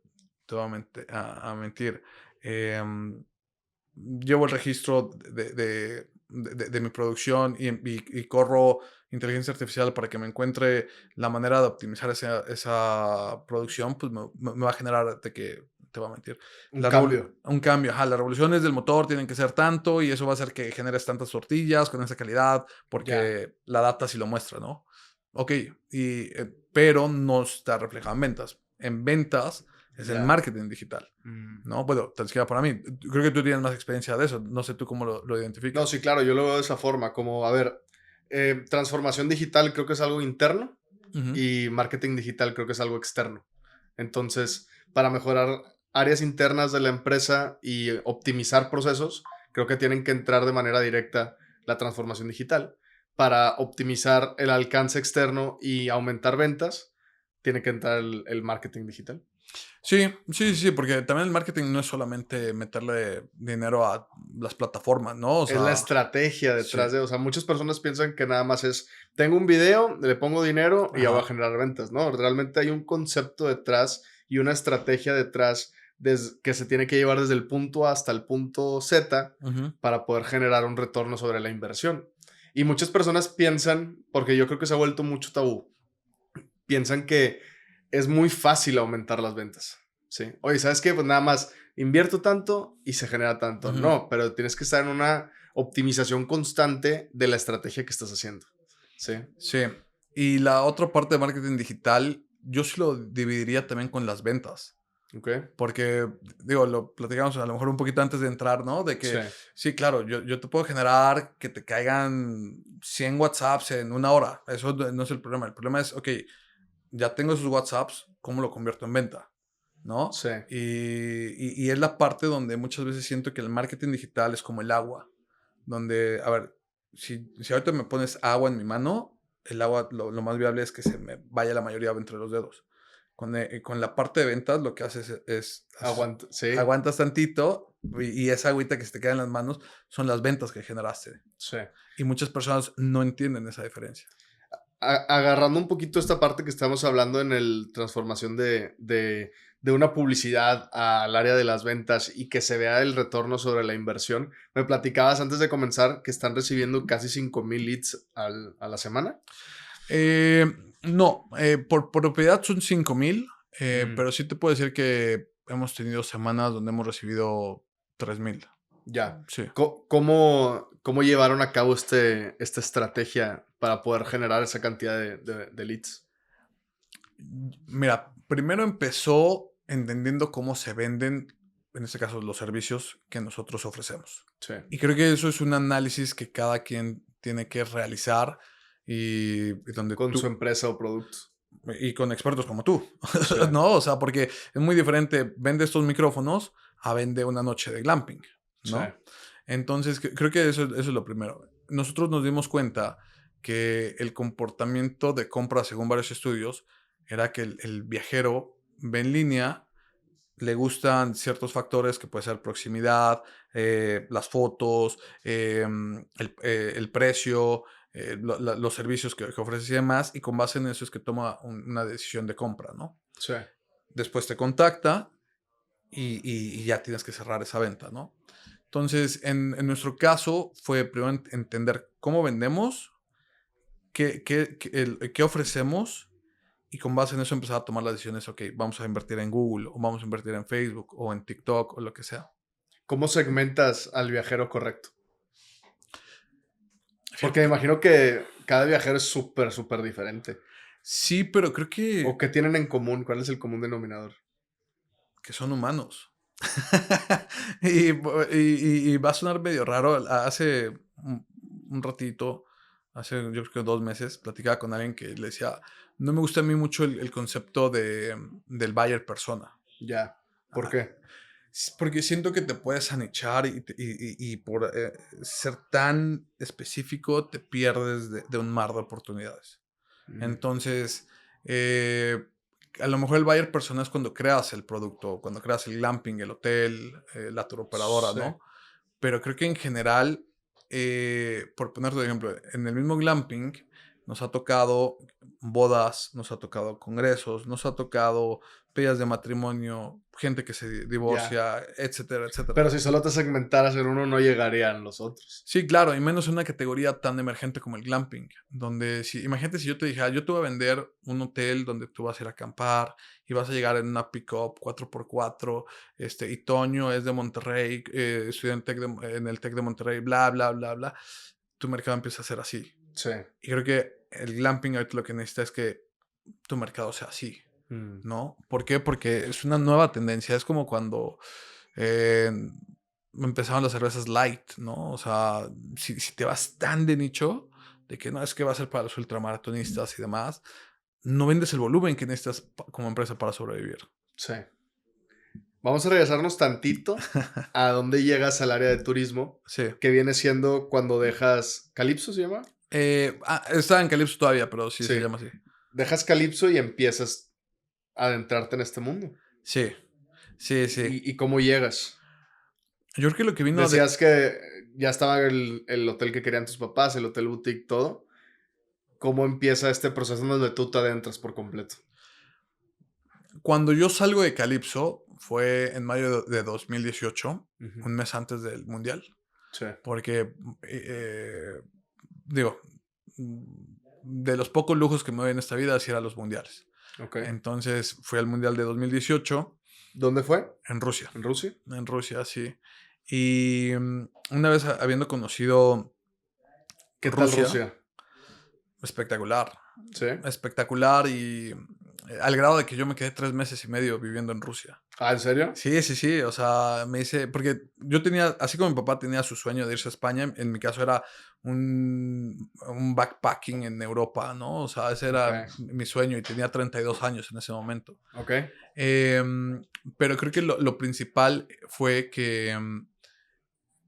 te voy a mentir, em, llevo el registro de mi producción y corro inteligencia artificial para que me encuentre la manera de optimizar esa producción, pues me va a generar de que, te va a mentir, Un cambio. un cambio. Ajá, las revoluciones del motor tienen que ser tanto y eso va a hacer que generes tantas tortillas con esa calidad Ya. porque la data sí lo muestra, ¿no? Ok, pero no está reflejado en ventas. En ventas es el Ya. marketing digital. Mm. ¿No? Bueno, tan siquiera para mí. Creo que tú tienes más experiencia de eso. No sé tú cómo lo No, identificas. sí, claro, yo lo veo de esa forma, como, a ver, transformación digital creo que es algo interno Ujú. y marketing digital creo que es algo externo. Entonces, para mejorar áreas internas de la empresa y optimizar procesos, creo que tienen que entrar de manera directa la transformación digital. Para optimizar el alcance externo y aumentar ventas, tiene que entrar el marketing digital. Sí, sí, sí, porque también el marketing no es solamente meterle dinero a las plataformas, ¿no? O Es la sea, estrategia sí, detrás de, o sea, muchas personas piensan que nada más es, tengo un video, le pongo dinero y ya voy a ajá, generar ventas, ¿no? Realmente hay un concepto detrás y una estrategia detrás que se tiene que llevar desde el punto A hasta el punto Z ujú, para poder generar un retorno sobre la inversión. Y muchas personas piensan, porque yo creo que se ha vuelto mucho tabú, piensan que es muy fácil aumentar las ventas. Sí. Oye, ¿sabes qué? Pues nada más invierto tanto y se genera tanto. ujú. No, pero tienes que estar en una optimización constante de la estrategia que estás haciendo. Sí. Sí. Y la otra parte de marketing digital, yo sí lo dividiría también con las ventas. Ok. Porque, digo, lo platicamos a lo mejor un poquito antes de entrar, ¿no? De Sí. que, sí, claro, yo te puedo generar que te caigan 100 WhatsApps en 1 hora. Eso no es el problema. El problema es, ok, ya tengo esos WhatsApps, ¿cómo lo convierto en venta? ¿no? Sí. Y es la parte donde muchas veces siento que el marketing digital es como el agua, donde, a ver, si ahorita me pones agua en mi mano, el agua lo más viable es que se me vaya la mayoría entre los dedos. Con la parte de ventas lo que haces Aguanta. Sí. aguantas tantito y esa agüita que se te queda en las manos son las ventas que generaste. Sí. Y muchas personas no entienden esa diferencia. Agarrando un poquito esta parte que estamos hablando en el transformación de una publicidad al área de las ventas y que se vea el retorno sobre la inversión, me platicabas antes de comenzar que están recibiendo casi 5,000 leads a la semana. No, por propiedad son 5,000, Mm, pero sí te puedo decir que hemos tenido semanas donde hemos recibido 3,000. ya. Sí. ¿Cómo llevaron a cabo esta estrategia para poder generar esa cantidad de leads? Mira, primero empezó entendiendo cómo se venden, en este caso, los servicios que nosotros ofrecemos. Sí. Y creo que eso es un análisis que cada quien tiene que realizar y donde Con su tú, empresa o producto. y con expertos como tú, Sí. ¿no? O sea, porque es muy diferente vende estos micrófonos a vende una noche de glamping, Sí. ¿no? Entonces, creo que eso es lo primero. Nosotros nos dimos cuenta que el comportamiento de compra, según varios estudios, era que el viajero ve en línea, le gustan ciertos factores que puede ser proximidad, las fotos, el precio, los servicios que ofreces y demás, y con base en eso es que toma una decisión de compra, ¿no? Sí. Después te contacta y ya tienes que cerrar esa venta, ¿no? Entonces, en nuestro caso fue primero entender cómo vendemos, qué ofrecemos y con base en eso empezar a tomar las decisiones, ok, vamos a invertir en Google o vamos a invertir en Facebook o en TikTok o lo que sea. ¿Cómo segmentas al viajero correcto? Porque Fíjate me que imagino que cada viajero es súper, súper diferente. sí, pero creo ¿O qué tienen en común? ¿Cuál es el común denominador? que son humanos. y va a sonar medio raro. Hace un ratito, hace yo creo que 2 meses, platicaba con alguien que le decía, no me gusta a mí mucho el concepto del buyer persona. Ya. ¿Por Ah, qué? Porque siento que te puedes anichar y por ser tan específico te pierdes de un mar de oportunidades. Mm, Entonces, eh, a lo mejor el buyer persona es cuando creas el producto, cuando creas el glamping, el hotel, la turoperadora, sí. ¿no? Pero creo que en general, por ponerte de ejemplo, en el mismo glamping nos ha tocado bodas, nos ha tocado congresos, nos ha tocado pedidas de matrimonio, gente que se Ya. divorcia, etcétera, etcétera. Pero si solo te segmentaras en uno, no llegarían los otros. Sí, claro, y menos en una categoría tan emergente como el glamping, donde imagínate si yo te dijera, yo te voy a vender un hotel donde tú vas a ir a acampar y vas a llegar en una pick-up 4x4, y Toño es de Monterrey, estudia en el Tec de Monterrey, bla, bla, bla, bla. Tu mercado empieza a ser así. Sí. Y creo que el glamping ahorita lo que necesita es que tu mercado sea así, Mm, ¿no? ¿Por qué? Porque es una nueva tendencia. Es como cuando eh, empezaron las cervezas light, ¿no? O sea, si te vas tan de nicho, de que no es que va a ser para los ultramaratonistas y demás, no vendes el volumen que necesitas como empresa para sobrevivir. sí. Vamos a regresarnos tantito a dónde llegas al área de turismo, Sí. que viene siendo cuando dejas Calypso, ¿se llama? Está en Calypso todavía, pero sí se Sí. llama así. Dejas Calypso y empiezas a adentrarte en este mundo. Sí, sí, sí. ¿Y cómo llegas? Yo creo que lo que vino de... Decías que ya estaba el hotel que querían tus papás, el hotel boutique, todo. ¿Cómo empieza este proceso donde tú te adentras por completo? Cuando yo salgo de Calypso fue en mayo de 2018, Ujú. un mes antes del Mundial, Sí, porque, digo, de los pocos lujos que me doy en esta vida, así eran los mundiales. ok. Entonces fui al Mundial de 2018 ¿Dónde fue? en Rusia. ¿En Rusia? En Rusia, sí. Y una vez habiendo conocido ¿Qué tal Rusia, Rusia? espectacular. Sí, Espectacular y al grado de que yo me quedé 3 meses y medio viviendo en Rusia. Ah, ¿en serio? Sí, sí, sí, o sea, me hice, porque yo tenía, así como mi papá tenía su sueño de irse a España, en mi caso era un backpacking en Europa, ¿no? O sea, ese Ok, era mi sueño y tenía 32 años en ese momento. ok. Em, pero creo que lo principal fue que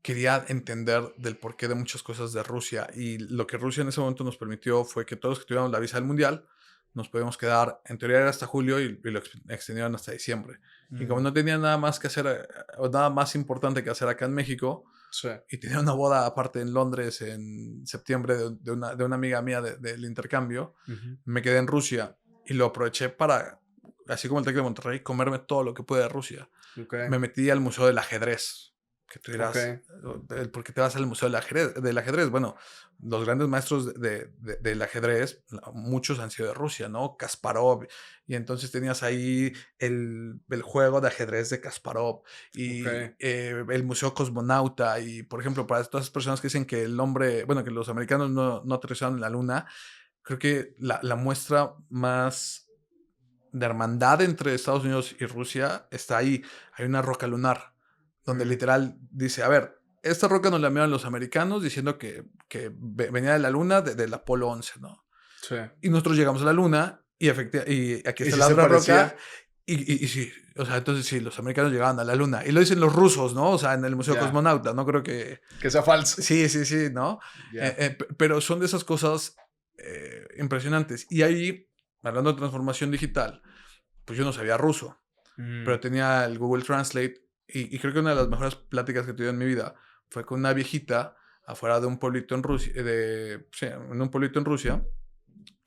quería entender del porqué de muchas cosas de Rusia y lo que Rusia en ese momento nos permitió fue que todos los que tuviéramos la visa del mundial nos podíamos quedar, en teoría era hasta julio y lo extendieron hasta diciembre. Y como Mm, no tenía nada más que hacer o nada más importante que hacer acá en México sí, y tenía una boda aparte en Londres en septiembre de una amiga mía del intercambio, ujú, me quedé en Rusia y lo aproveché para, así como el TEC de Monterrey, comerme todo lo que pude de Rusia. ok, Me metí al Museo del Ajedrez, que tú ok, dirás, ¿por qué te vas al Museo del Ajedrez? Bueno, los grandes maestros del ajedrez, muchos han sido de Rusia, ¿no? Kasparov, y entonces tenías ahí el juego de ajedrez de Kasparov, ok, y el Museo Cosmonauta, y por ejemplo, para todas esas personas que dicen que el hombre, bueno, que los americanos no aterrizaron en la luna, creo que la muestra más de hermandad entre Estados Unidos y Rusia está ahí. Hay una roca lunar donde mm, literal dice, a ver, esta roca nos la enviaron los americanos diciendo que venía de la luna del Apolo 11, ¿no? sí. Y nosotros llegamos a la luna y aquí ¿Y está si la se otra roca. parecía? Y sí, o sea, entonces sí, los americanos llegaban a la luna. Y lo dicen los rusos, ¿no? O sea, en el Museo Ya, Cosmonauta, no creo que... que sea falso. Sí, sí, sí, ¿no? Ya, Pero son de esas cosas impresionantes. Y ahí, hablando de transformación digital, pues yo no sabía ruso, pero mm, tenía el Google Translate y creo que una de las mejores pláticas que tuve en mi vida fue con una viejita afuera de un pueblito en Rusia, sí, en un pueblito en Rusia,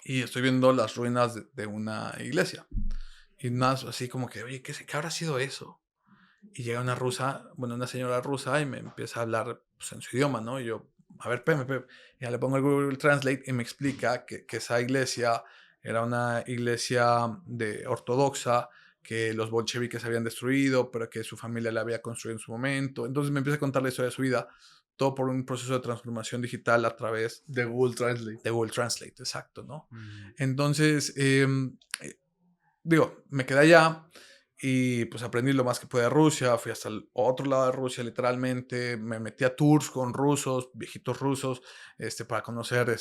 y estoy viendo las ruinas de una iglesia. Y nada, así como que, oye, ¿qué habrá sido eso? Y llega una rusa, bueno, una señora rusa y me empieza a hablar pues, en su idioma, ¿no? Y yo, a ver, peme. Y ya le pongo el Google Translate y me explica que esa iglesia era una iglesia ortodoxa, que los bolcheviques habían destruido, pero que su familia la había construido en su momento. Entonces me empieza a contar la historia de su vida, todo por un proceso de transformación digital a través de Google Translate. de Google Translate, exacto, ¿no? Mm, Entonces, digo, me quedé allá y pues aprendí lo más que pude de Rusia, fui hasta el otro lado de Rusia literalmente, me metí a tours con rusos, viejitos rusos, para conocer,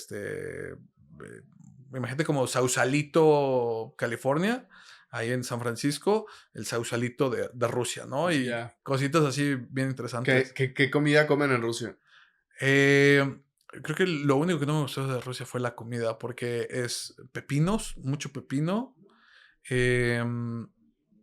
imagínate como Sausalito, California, ahí en San Francisco, el Sausalito de Rusia, ¿no? Y ya. cositas así bien ¿Qué, interesantes. qué, qué comida comen en Rusia? Creo que lo único que no me gustó de Rusia fue la comida, porque es pepinos, mucho pepino. Em,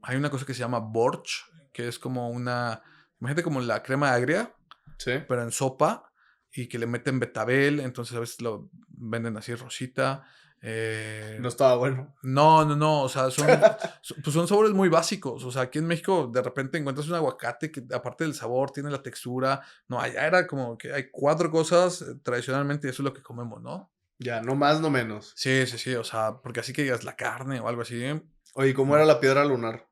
Hay una cosa que se llama borsch, que es como imagínate como la crema agria, Sí. pero en sopa, y que le meten betabel, entonces a veces lo venden así rosita. No estaba bueno. No, no, no, o sea, pues son sabores muy básicos. O sea, aquí en México de repente encuentras un aguacate que aparte del sabor tiene la textura. No, allá era como que hay 4 cosas tradicionalmente y eso es lo que comemos, ¿no? Ya, no más, no menos. Sí, sí, sí, o sea, porque así que digas la carne o algo así. Oye, ¿y cómo era No. la piedra lunar?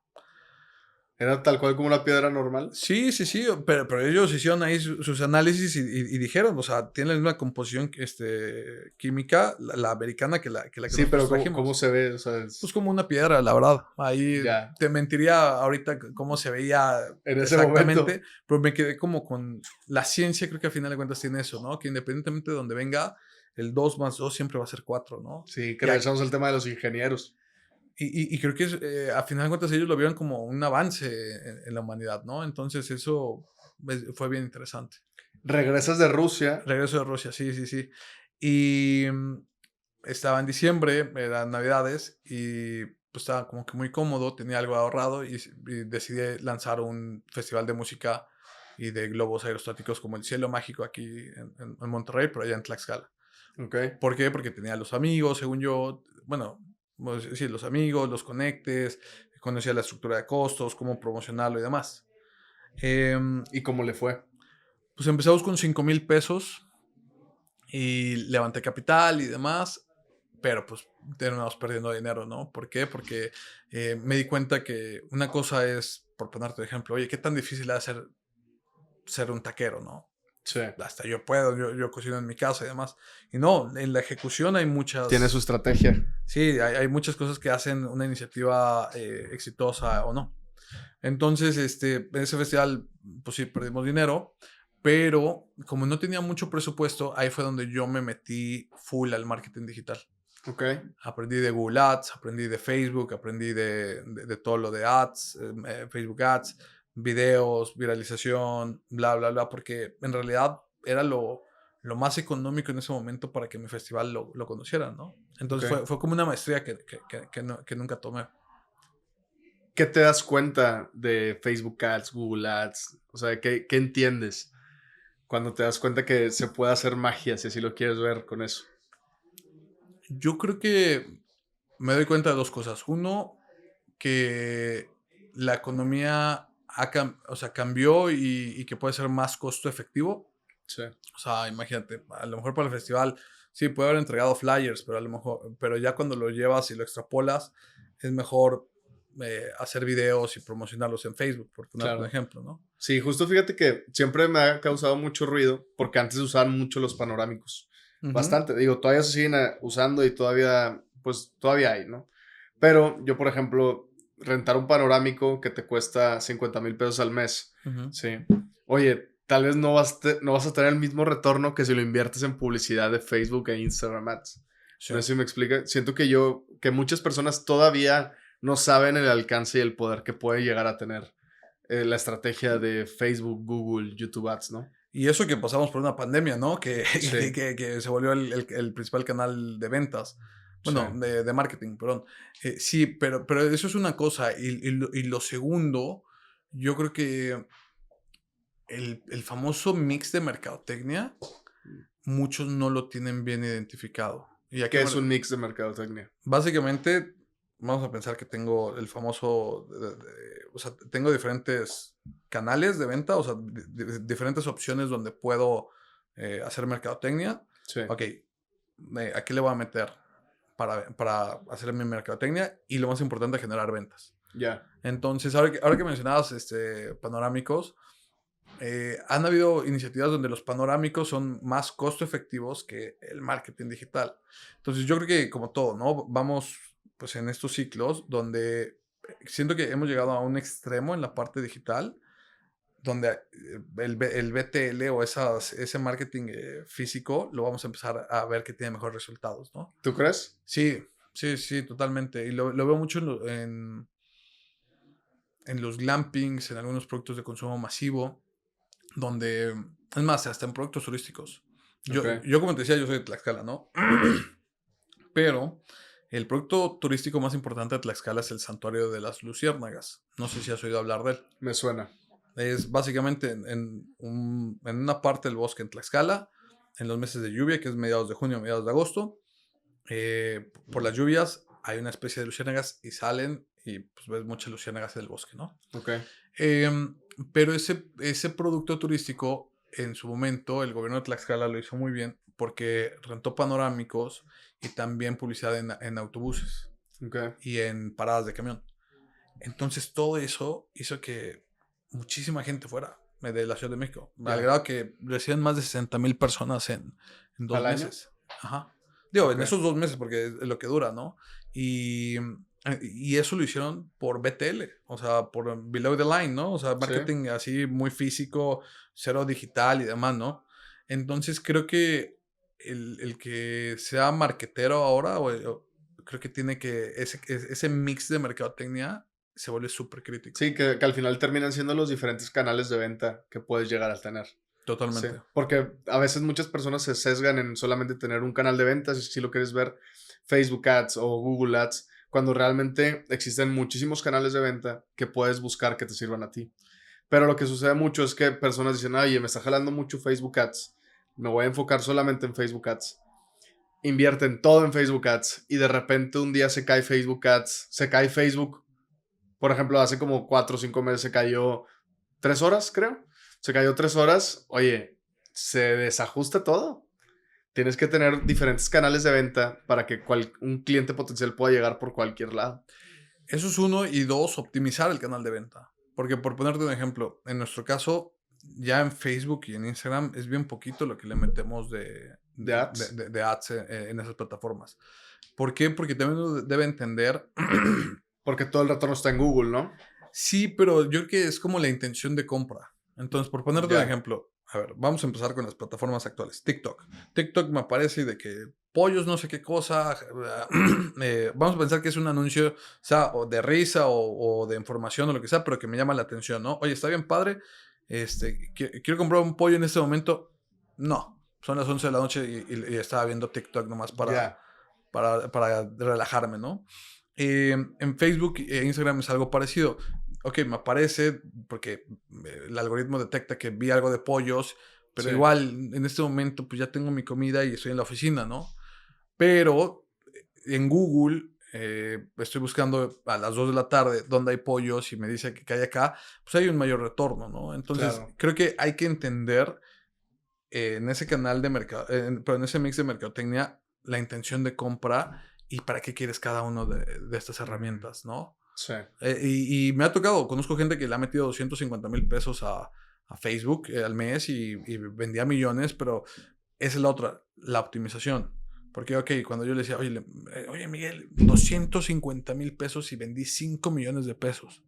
¿Era tal cual como una piedra normal? Sí, sí, sí, pero ellos hicieron ahí sus análisis y dijeron, o sea, tiene la misma composición química, la americana que Sí, nosotros pero ¿cómo trajimos. se ve? O sea, Pues como una piedra, la verdad. Ahí ya, te mentiría ahorita cómo se veía en ese exactamente, momento. pero me quedé como con la ciencia, creo que al final de cuentas tiene eso, ¿no? Que independientemente de donde venga, el 2 más 2 siempre va a ser 4, ¿no? Sí, que Y, a- regresamos al tema de los ingenieros. y creo que a final de cuentas ellos lo vieron como un avance en la humanidad, ¿no? Entonces eso fue bien interesante. Regresas de Rusia. Regreso de Rusia, sí, sí, sí. Y estaba en diciembre, eran navidades, y pues estaba como que muy cómodo, tenía algo ahorrado y decidí lanzar un festival de música y de globos aerostáticos como el Cielo Mágico aquí en Monterrey, pero allá en Tlaxcala. Ok. ¿Por qué? Porque tenía los amigos, según yo, bueno, pues, sí, los amigos, los conectes, conocía la estructura de costos, cómo promocionarlo y demás. Em, ¿Y cómo le fue? pues empezamos con 5,000 pesos y levanté capital y demás, pero pues terminamos perdiendo dinero, ¿no? ¿Por qué? Porque me di cuenta que una cosa es, por ponerte de ejemplo, oye, ¿qué tan difícil es ser un taquero, ¿no? Sí. Hasta yo puedo, yo cocino en mi casa y demás. Y no, en la ejecución hay muchas... Tiene su estrategia. Sí, hay muchas cosas que hacen una iniciativa exitosa o no. Entonces, en ese festival, pues sí, perdimos dinero, pero como no tenía mucho presupuesto, ahí fue donde yo me metí full al marketing digital. Ok. Aprendí de Google Ads, aprendí de Facebook, aprendí de todo lo de ads, Facebook Ads, videos, viralización, bla, bla, bla, porque en realidad era lo más económico en ese momento para que mi festival lo conocieran, ¿no? Entonces Ok. fue como una maestría que nunca tomé. ¿Qué te das cuenta de Facebook Ads, Google Ads? O sea, ¿qué entiendes cuando te das cuenta que se puede hacer magia, si así lo quieres ver con eso? Yo creo que me doy cuenta de dos cosas. Uno, que la economía o sea, cambió y que puede ser más costo efectivo. Sí. O sea, imagínate, a lo mejor para el festival sí puede haber entregado flyers, pero a lo mejor, pero ya cuando lo llevas y lo extrapolas, es mejor hacer videos y promocionarlos en Facebook, por ponerte un Claro. ejemplo, ¿no? Sí, justo fíjate que siempre me ha causado mucho ruido porque antes se usaban mucho los panorámicos. Ujú. Bastante. Digo, todavía se siguen usando y todavía, pues todavía hay, ¿no? Pero yo, por ejemplo, rentar un panorámico que te cuesta 50,000 pesos al mes. Ujú. Sí. Oye, tal vez no vas a tener el mismo retorno que si lo inviertes en publicidad de Facebook e Instagram Ads. Sí. No sé si me explica. Siento que muchas personas todavía no saben el alcance y el poder que puede llegar a tener la estrategia de Facebook, Google, YouTube Ads, ¿no? Y eso que pasamos por una pandemia, ¿no? Que, Sí, que se volvió el principal canal de ventas. sí, Bueno, de marketing, perdón. Sí, pero eso es una cosa. Y lo segundo, yo creo que el famoso mix de mercadotecnia, muchos no lo tienen bien identificado. ¿Y a qué que es un mix de mercadotecnia. Básicamente, vamos a pensar que tengo el famoso, o sea, tengo diferentes canales de venta, o sea, diferentes opciones donde puedo hacer mercadotecnia. Sí, Ok, ¿a qué le voy a meter para hacer mi mercadotecnia? Y lo más importante, generar ventas. ya, Entonces, ahora que mencionabas panorámicos, han habido iniciativas donde los panorámicos son más costo efectivos que el marketing digital. Entonces yo creo que como todo, ¿no? Vamos pues en estos ciclos donde siento que hemos llegado a un extremo en la parte digital, donde el BTL o ese marketing físico lo vamos a empezar a ver que tiene mejores resultados, ¿no? ¿Tú crees? Sí, sí, sí, totalmente. Y lo veo mucho en los glampings, en algunos productos de consumo masivo donde, es más, hasta en productos turísticos. Ok, Yo como te decía, yo soy de Tlaxcala, ¿no? Pero el producto turístico más importante de Tlaxcala es el Santuario de las Luciérnagas. No sé si has oído hablar de él. me suena. Es básicamente en una parte del bosque en Tlaxcala, en los meses de lluvia, que es mediados de junio, mediados de agosto. Por las lluvias hay una especie de luciérnagas y salen y pues ves muchas luciérnagas en el bosque, ¿no? Ok, Em, pero ese producto turístico, en su momento, el gobierno de Tlaxcala lo hizo muy bien porque rentó panorámicos y también publicidad en autobuses ok, y en paradas de camión. Entonces, todo eso hizo que muchísima gente fuera de la Ciudad de México. Al ya. grado que reciben más de 60,000 personas en dos ¿Al año? meses. Ajá. Digo, en Ok, esos 2 meses, porque es lo que dura, ¿no? Y eso lo hicieron por BTL, o sea, por Below the Line, ¿no? O sea, sí. marketing así muy físico, cero digital y demás, ¿no? Entonces creo que el que sea marketero ahora, creo que tiene que, ese mix de mercadotecnia se vuelve súper crítico. Sí, que al final terminan siendo los diferentes canales de venta que puedes llegar a tener. Sí, Totalmente. porque a veces muchas personas se sesgan en solamente tener un canal de ventas, si lo quieres ver, Facebook Ads o Google Ads, cuando realmente existen muchísimos canales de venta que puedes buscar que te sirvan a ti. Pero lo que sucede mucho es que personas dicen, oye, me está jalando mucho Facebook Ads, me voy a enfocar solamente en Facebook Ads. Invierten todo en Facebook Ads y de repente un día se cae Facebook Ads, se cae Facebook. Por ejemplo, hace como 4 o 5 meses se cayó 3 horas, creo. Se cayó 3 horas. Oye, se desajusta todo. Tienes que tener diferentes canales de venta para que un cliente potencial pueda llegar por cualquier lado. Eso es uno. Y dos, optimizar el canal de venta. Porque por ponerte un ejemplo, en nuestro caso, Ya en Facebook y en Instagram es bien poquito lo que le metemos ¿De ads? de ads en esas plataformas. ¿Por qué? Porque también uno debe entender. Porque todo el retorno está en Google, ¿no? Sí, pero yo creo que es como la intención de compra. Entonces, por ponerte un Ya. ejemplo, a ver, vamos a empezar con las plataformas actuales. TikTok. TikTok me aparece de que pollos no sé qué cosa. Vamos a pensar que es un anuncio, o sea, o de risa o de información o lo que sea, pero que me llama la atención, ¿no? Oye, está bien padre. Quiero comprar un pollo en este momento. No, son las 11 de la noche y estaba viendo TikTok nomás Ya. para relajarme, ¿no? En Facebook e Instagram es algo parecido. Ok, me aparece porque el algoritmo detecta que vi algo de pollos, pero Sí. igual en este momento pues ya tengo mi comida y estoy en la oficina, ¿no? Pero en Google estoy buscando a las 2 de la tarde dónde hay pollos y me dice que hay acá, pues hay un mayor retorno, ¿no? Entonces Claro. creo que hay que entender en ese canal de mercado, pero en ese mix de mercadotecnia, la intención de compra y para qué quieres cada uno de estas herramientas, ¿no? Sí. Y me ha tocado, conozco gente que le ha metido 250,000 pesos a Facebook al mes y vendía millones, pero esa es la otra, la optimización. Porque, ok, cuando yo le decía, oye Miguel, 250,000 pesos y vendí 5 millones de pesos.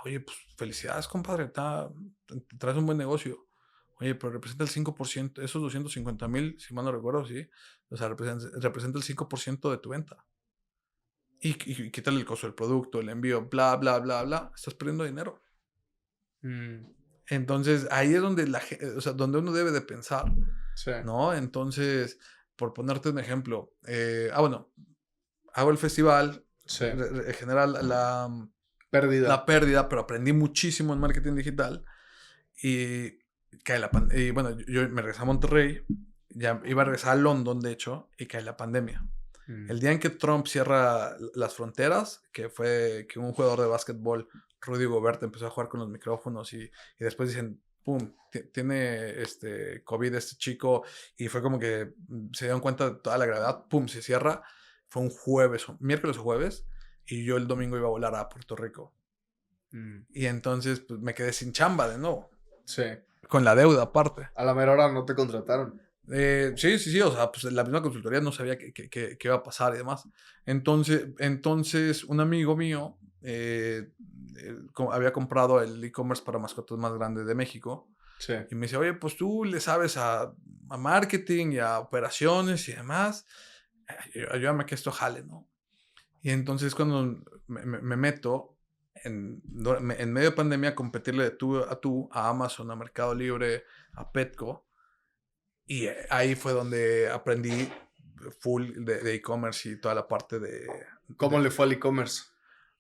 Oye, pues felicidades, compadre, traes un buen negocio. Oye, pero representa el 5%, esos 250,000, si mal no recuerdo, sí. O sea, representa el 5% de tu venta. Y quítale el costo del producto, el envío, bla, bla, bla, bla. Estás perdiendo dinero. Mm, Entonces, ahí es donde o sea, donde uno debe de pensar, sí. ¿no? Entonces, por ponerte un ejemplo, bueno, hago el festival, Sí. genera Pérdida. la pérdida, pero aprendí muchísimo en marketing digital. Y cae y bueno, yo me regresé a Monterrey, ya iba a regresar a London, de hecho, y cae la pandemia. El Mm, día en que Trump cierra las fronteras, que fue que un jugador de básquetbol, Rudy Gobert, empezó a jugar con los micrófonos y después dicen, pum, tiene COVID este chico, y fue como que se dieron cuenta de toda la gravedad, pum, se cierra. Fue un jueves, miércoles o jueves, y yo el domingo iba a volar a Puerto Rico. mm, Y entonces pues, me quedé sin chamba de nuevo, sí. con la deuda aparte. A la mera hora no te contrataron. Sí, sí, sí, o sea, pues la misma consultoría no sabía qué iba a pasar y demás. Entonces un amigo mío había comprado el e-commerce para mascotas más grande de México Sí. y me dice, oye, pues tú le sabes a marketing y a operaciones y demás, ayúdame a que esto jale, ¿no? Y entonces cuando me meto en medio de pandemia a competirle de tú a tú a Amazon, a Mercado Libre, a Petco. Y ahí fue donde aprendí full de e-commerce y toda la parte ¿Cómo le fue al e-commerce?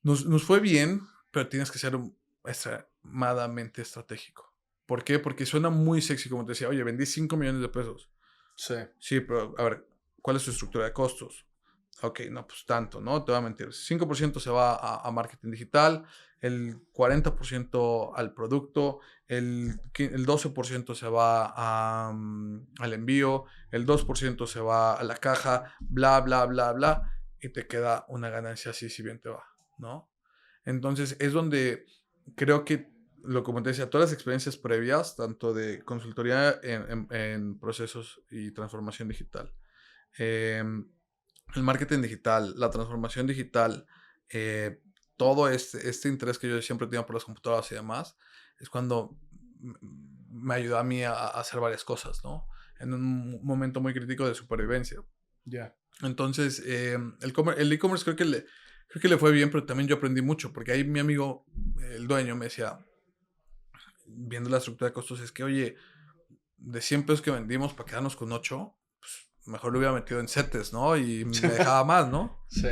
Nos fue bien, pero tienes que ser extremadamente estratégico. ¿Por qué? Porque suena muy sexy, como te decía, oye, vendí 5 millones de pesos. Sí. Sí, pero a ver, ¿cuál es su estructura de costos? Ok, no, pues tanto, ¿no? Te voy a mentir. 5% se va a marketing digital, el 40% al producto, el 12% se va al envío, el 2% se va a la caja, bla, bla, bla, bla, y te queda una ganancia así si bien te va, ¿no? Entonces es donde creo que, como te decía, todas las experiencias previas, tanto de consultoría en procesos y transformación digital, em, el marketing digital, la transformación digital, eh, todo este interés que yo siempre he tenido por las computadoras y demás, es cuando me ayudó a mí a hacer varias cosas, ¿no? En un momento muy crítico de supervivencia. Ya. Entonces, el e-commerce creo que le fue bien, pero también yo aprendí mucho, porque ahí mi amigo, el dueño, me decía, viendo la estructura de costos, es que, oye, de 100 pesos que vendimos para quedarnos con 8, pues mejor lo hubiera metido en CETES, ¿no? Y me dejaba más, ¿no? Sí.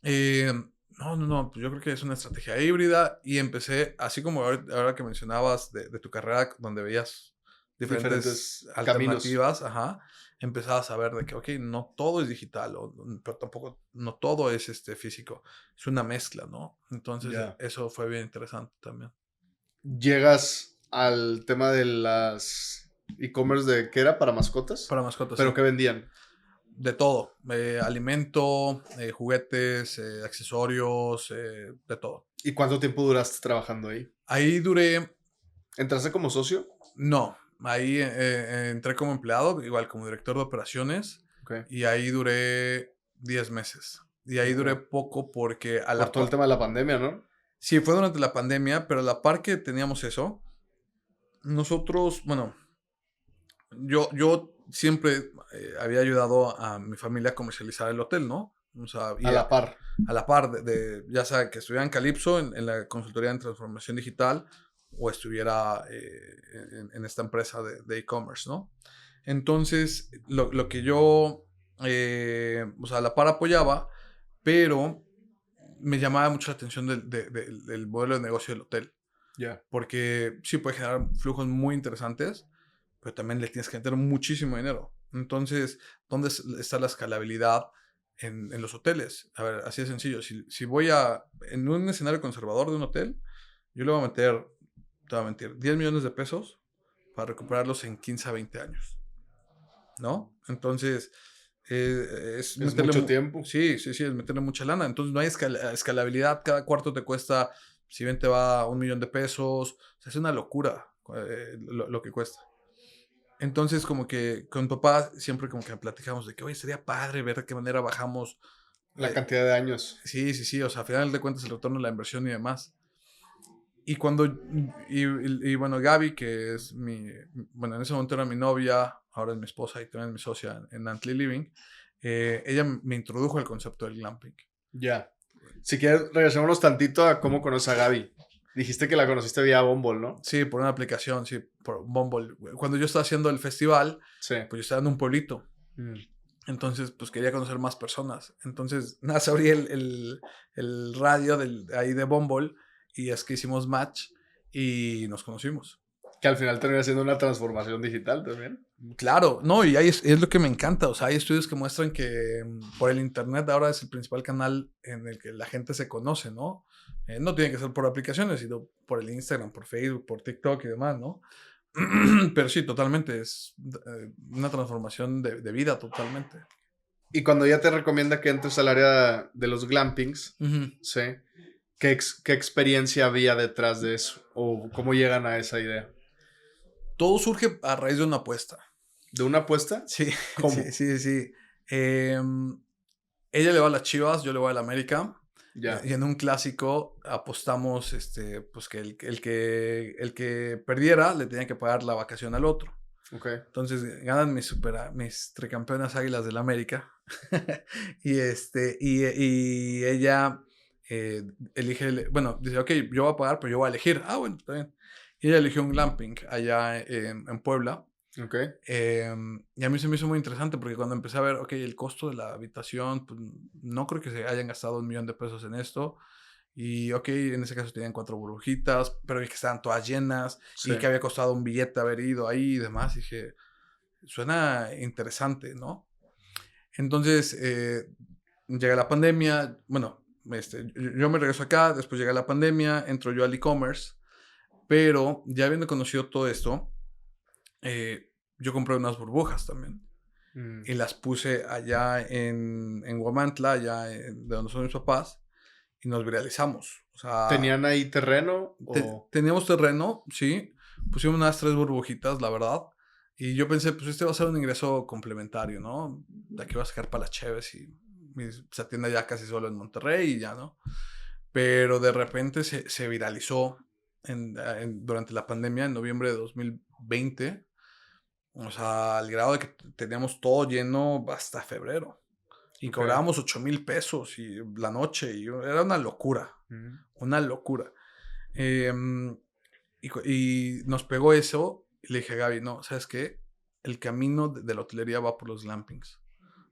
Eh, no, pues yo creo que es una estrategia híbrida y empecé, así como ahora que mencionabas de tu carrera, donde veías diferentes Diferentes caminos. alternativas, ajá, empezabas a ver de que, ok, no todo es digital, pero tampoco, no todo es físico, es una mezcla, ¿no? Entonces, Ya. eso fue bien interesante también. Llegas al tema de las e-commerce de ¿qué era? Para mascotas. Para mascotas, sí. ¿Pero qué vendían? De todo, alimento, juguetes, accesorios, de todo. ¿Y cuánto tiempo duraste trabajando ahí? Ahí duré ¿Entraste como socio? No, ahí entré como empleado, igual como director de operaciones, Ok. y ahí duré 10 meses. Y ahí duré Ok. poco porque Por todo el tema de la pandemia, ¿no? sí, fue durante la pandemia, pero a la par que teníamos eso, nosotros, bueno, yo siempre había ayudado a mi familia a comercializar el hotel, ¿no? O sea, A la par. a la par ya sea que estuviera en Calypso, en la consultoría en transformación digital, o estuviera en esta empresa de e-commerce, ¿no? Entonces, lo que yo, o sea, a la par apoyaba, pero me llamaba mucho la atención del modelo de negocio del hotel, Ya. porque sí puede generar flujos muy interesantes, pero también le tienes que meter muchísimo dinero. Entonces, ¿dónde está la escalabilidad en los hoteles? A ver, así de sencillo. Si voy en un escenario conservador de un hotel, yo le voy a meter, te voy a mentir, 10 millones de pesos para recuperarlos en 15 a 20 años, ¿no? Entonces, es Es meterle, mucho tiempo. sí, sí, sí, es meterle mucha lana. Entonces, no hay escalabilidad. Cada cuarto te cuesta, si bien te va 1 millón de pesos, o sea, es una locura lo que cuesta. Entonces, como que con papá siempre como que platicamos de que, oye, sería padre ver de qué manera bajamos. La eh, cantidad de años. sí, sí, sí, o sea, a final de cuentas el retorno de la inversión y demás. Y cuando, y bueno, Gaby, que es bueno, en ese momento era mi novia, ahora es mi esposa y también mi socia en Antly Living, ella me introdujo al concepto del glamping. Ya. Si quieres, regresémonos tantito a cómo conoces a Gaby. Dijiste que la conociste vía Bumble, ¿no? Sí, por una aplicación, sí, por Bumble. Cuando yo estaba haciendo el festival, Sí. pues yo estaba en un pueblito. Mm. Entonces, pues quería conocer más personas. Entonces, nada, se abrí el radio ahí de Bumble y es que hicimos match y nos conocimos. Que al final termina siendo una transformación digital también. Claro, no, y ahí es lo que me encanta. O sea, hay estudios que muestran que por el Internet ahora es el principal canal en el que la gente se conoce, ¿no? No tiene que ser por aplicaciones, sino por el Instagram, por Facebook, por TikTok y demás, ¿no? Pero sí, totalmente, es una transformación de vida totalmente. Y cuando ella te recomienda que entres al área de los glampings, Ujú. ¿sí? ¿Qué experiencia había detrás de eso? ¿O cómo llegan a esa idea? Todo surge a raíz de una apuesta. ¿De una apuesta? Sí, sí, ¿Cómo? sí, sí. Ella le va a las Chivas, yo le voy a la América. Ya. Y en un clásico apostamos pues que el que perdiera le tenía que pagar la vacación al otro. Ok. Entonces ganan mis tricampeonas Águilas del América. y ella elige, bueno, dice, ok, yo voy a pagar, pero yo voy a elegir. Ah, bueno, está bien. Y ella eligió un glamping allá en Puebla. Ok. Y a mí se me hizo muy interesante porque cuando empecé a ver, ok, el costo de la habitación, pues no creo que se hayan gastado 1 millón de pesos en esto. Y ok, en ese caso tenían 4 burbujitas, pero vi que estaban todas llenas Sí. y que había costado un billete haber ido ahí y demás. Y dije, suena interesante, ¿no? Entonces, llega la pandemia, bueno, yo me regreso acá, después llega la pandemia, entro yo al e-commerce, pero ya habiendo conocido todo esto, yo compré unas burbujas también Mm. y las puse allá en Huamantla, de donde son mis papás, y nos viralizamos. O sea, ¿Tenían ahí terreno o...? teníamos terreno, sí, pusimos unas 3 burbujitas, la verdad, y yo pensé, pues este va a ser un ingreso complementario, ¿no? De aquí va a sacar para las cheves y se atiende ya casi solo en Monterrey y ya, ¿no? Pero de repente se viralizó durante la pandemia, en noviembre de 2020. O sea, al grado de que teníamos todo lleno hasta febrero. Y Ok. cobrábamos 8,000 pesos y la noche. Y era una locura. Mm. Una locura. Y nos pegó eso. Y le dije a Gaby, no, ¿sabes qué? El camino de la hotelería va por los glampings.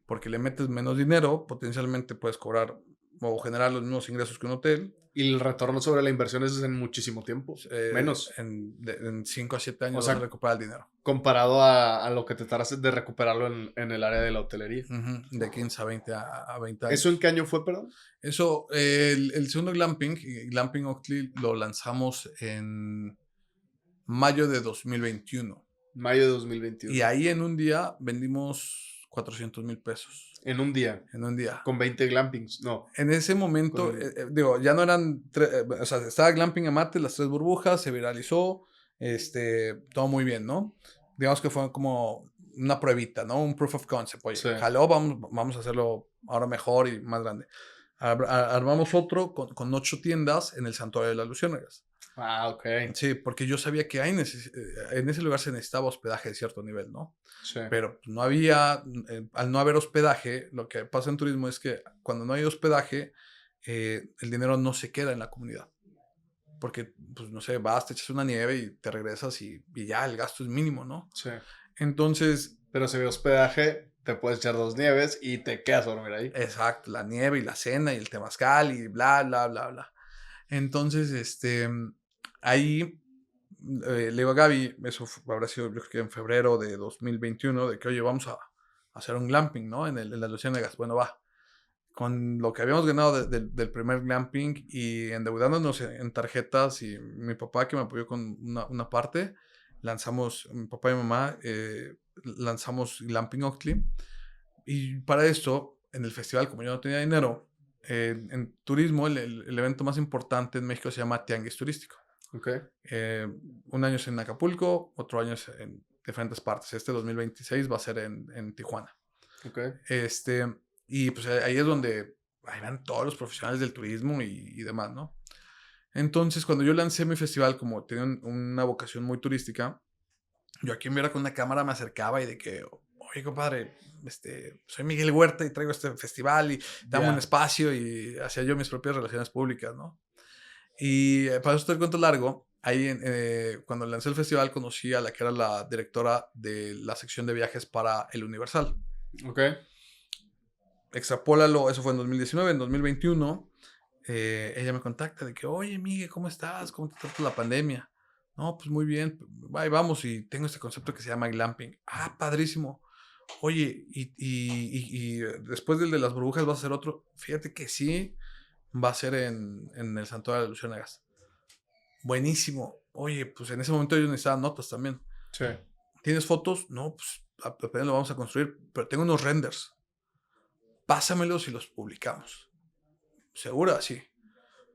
Porque le metes menos dinero, potencialmente puedes cobrar o generar los mismos ingresos que un hotel. Y el retorno sobre la inversión es en muchísimo tiempo. Menos. En 5 a 7 O años vas a sea, recuperar el dinero. comparado a lo que te tardas de recuperarlo en el área de la hotelería. Ujú, de 15 a 20 a 20 ¿Eso en años. qué año fue, perdón? Eso, el segundo glamping, Glamping Oakley, lo lanzamos en mayo de 2021. Mayo de Y 2021. ahí en un día vendimos 400,000 pesos. En un día. En un día. Con 20 glampings. No. En ese momento, Con... digo, ya no eran, o sea, estaba Glamping Amate, las 3 burbujas, se viralizó. todo muy bien, ¿no? Digamos que fue como una pruebita, ¿no? Un proof of concept. Oye, Sí. jaló, vamos a hacerlo ahora mejor y más grande. Armamos otro con 8 tiendas en el Santuario de las Luciérnagas. Ah, ok. Sí, porque yo sabía que en ese lugar se necesitaba hospedaje de cierto nivel, ¿no? Sí. Pero pues, no había, al no haber hospedaje, lo que pasa en turismo es que cuando no hay hospedaje, el dinero no se queda en la comunidad. Porque, pues, no sé, vas, te echas una nieve y te regresas y ya, el gasto es mínimo, ¿no? Sí. Entonces, Pero si hay hospedaje, te puedes echar 2 nieves y te quedas a dormir ahí. exacto, la nieve y la cena y el temazcal y bla, bla, bla, bla. Entonces, ahí le digo a Gaby, eso habrá sido yo creo que en febrero de 2021, de que, oye, vamos a hacer un glamping, ¿no? En las Luciérnagas. Bueno, va. Con lo que habíamos ganado del primer glamping y endeudándonos en tarjetas y mi papá que me apoyó con una parte, mi papá y mamá, lanzamos Glamping Oxley. Y para esto, en el festival, como yo no tenía dinero, en turismo, el evento más importante en México se llama Tianguis Turístico. Ok. Un año es en Acapulco, otro año es en diferentes partes. Este 2026 va a ser en Tijuana. Ok. Este, y pues ahí es donde ahí van todos los profesionales del turismo y demás, ¿no? Entonces, cuando yo lancé mi festival, como tenía una vocación muy turística, yo a quien viera con una cámara me acercaba y de que, oye, compadre, soy Miguel Huerta y traigo este festival y dame un Ya. espacio y hacía yo mis propias relaciones públicas, ¿no? Y para eso te cuento largo, ahí cuando lancé el festival conocí a la que era la directora de la sección de viajes para El Universal. Ok. Extrapólalo, eso fue en 2019, en 2021, ella me contacta de que, oye, Miguel, ¿cómo estás? ¿Cómo te trata la pandemia? No, pues muy bien, ahí vamos y tengo este concepto que se llama glamping. Ah, padrísimo. Oye, y después del de las burbujas vas a hacer otro. Fíjate que sí, va a ser en el Santuario de Luciérnagas. Buenísimo. Oye, pues en ese momento yo necesitaba notas también. Sí. ¿Tienes fotos? No, pues apenas lo vamos a construir, pero tengo unos renders. Pásamelos y los publicamos. ¿Segura? Sí.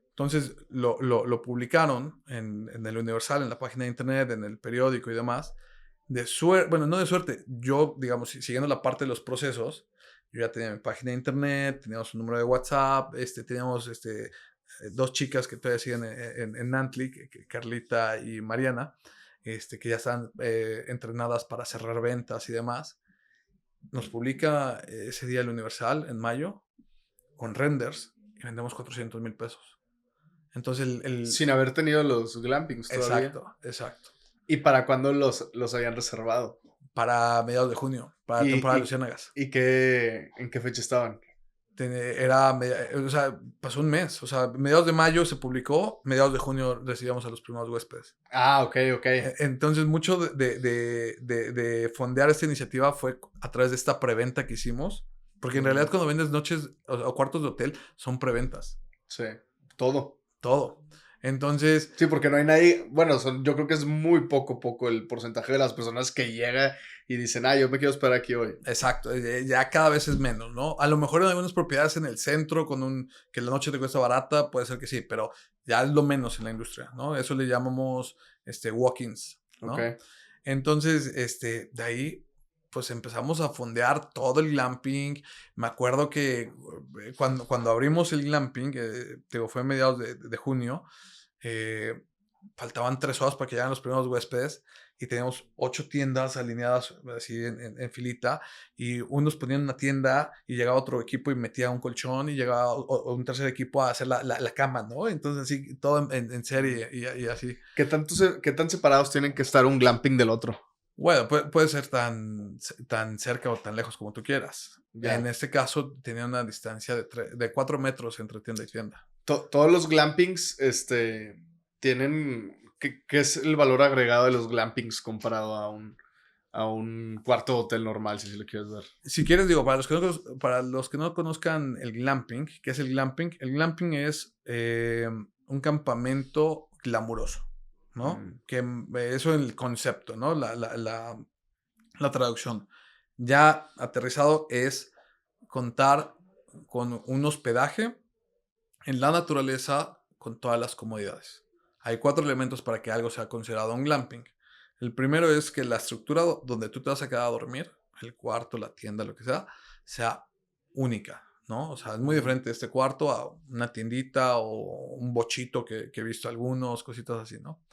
Entonces lo publicaron en el Universal, en la página de internet, en el periódico y demás. De suerte, bueno, no de suerte, yo, digamos, siguiendo la parte de los procesos, yo ya tenía mi página de internet, teníamos un número de WhatsApp, teníamos 2 chicas que todavía siguen en Nantli, Carlita y Mariana, que ya están entrenadas para cerrar ventas y demás. Nos publica ese día el Universal en mayo con renders y vendemos 400,000 pesos. Entonces, Sin haber tenido los glampings todavía. exacto, exacto. ¿Y para cuándo los habían reservado? Para mediados de junio, para la ¿Y, temporada de y, Luciérnagas. y en qué fecha estaban? O sea, pasó un mes. O sea, mediados de mayo se publicó, mediados de junio recibíamos a los primeros huéspedes. Ah, ok, ok. Entonces, mucho de fondear esta iniciativa fue a través de esta preventa que hicimos. Porque en realidad, cuando vendes noches o cuartos de hotel, son preventas. Sí, todo. Todo. Entonces, Sí, porque no hay nadie, bueno, yo creo que es muy poco el porcentaje de las personas que llega y dicen, ah, yo me quiero esperar aquí hoy. exacto, ya cada vez es menos, ¿no? A lo mejor en algunas propiedades en el centro, que la noche te cuesta barata, puede ser que sí, pero ya es lo menos en la industria, ¿no? Eso le llamamos walk-ins, Ok, ¿no? Entonces, de ahí, pues empezamos a fondear todo el glamping. Me acuerdo que cuando abrimos el glamping, fue a mediados de junio, faltaban 3 horas para que llegaran los primeros huéspedes y teníamos 8 tiendas alineadas así en filita y unos ponían una tienda y llegaba otro equipo y metía un colchón y llegaba un tercer equipo a hacer la cama, ¿no? Entonces así, todo en serie y así. ¿Qué tan separados tienen que estar un glamping del otro? Bueno, puede ser tan cerca o tan lejos como tú quieras. En Ya. este caso tenía una distancia de 4 metros entre tienda y tienda. Todos los glampings, tienen, ¿qué es el valor agregado de los glampings comparado a un cuarto de hotel normal, si lo quieres ver? Si quieres, digo, para los que no conozcan el glamping, ¿qué es el glamping? El glamping es un campamento glamuroso, ¿no? Mm, Eso es el concepto, ¿no? La traducción. Ya aterrizado es contar con un hospedaje en la naturaleza con todas las comodidades. Hay 4 elementos para que algo sea considerado un glamping. El primero es que la estructura donde tú te vas a quedar a dormir, el cuarto, la tienda, lo que sea única, ¿no? O sea, es muy Ujú. diferente este cuarto a una tiendita o un bochito que he visto algunos, cositas así, ¿no?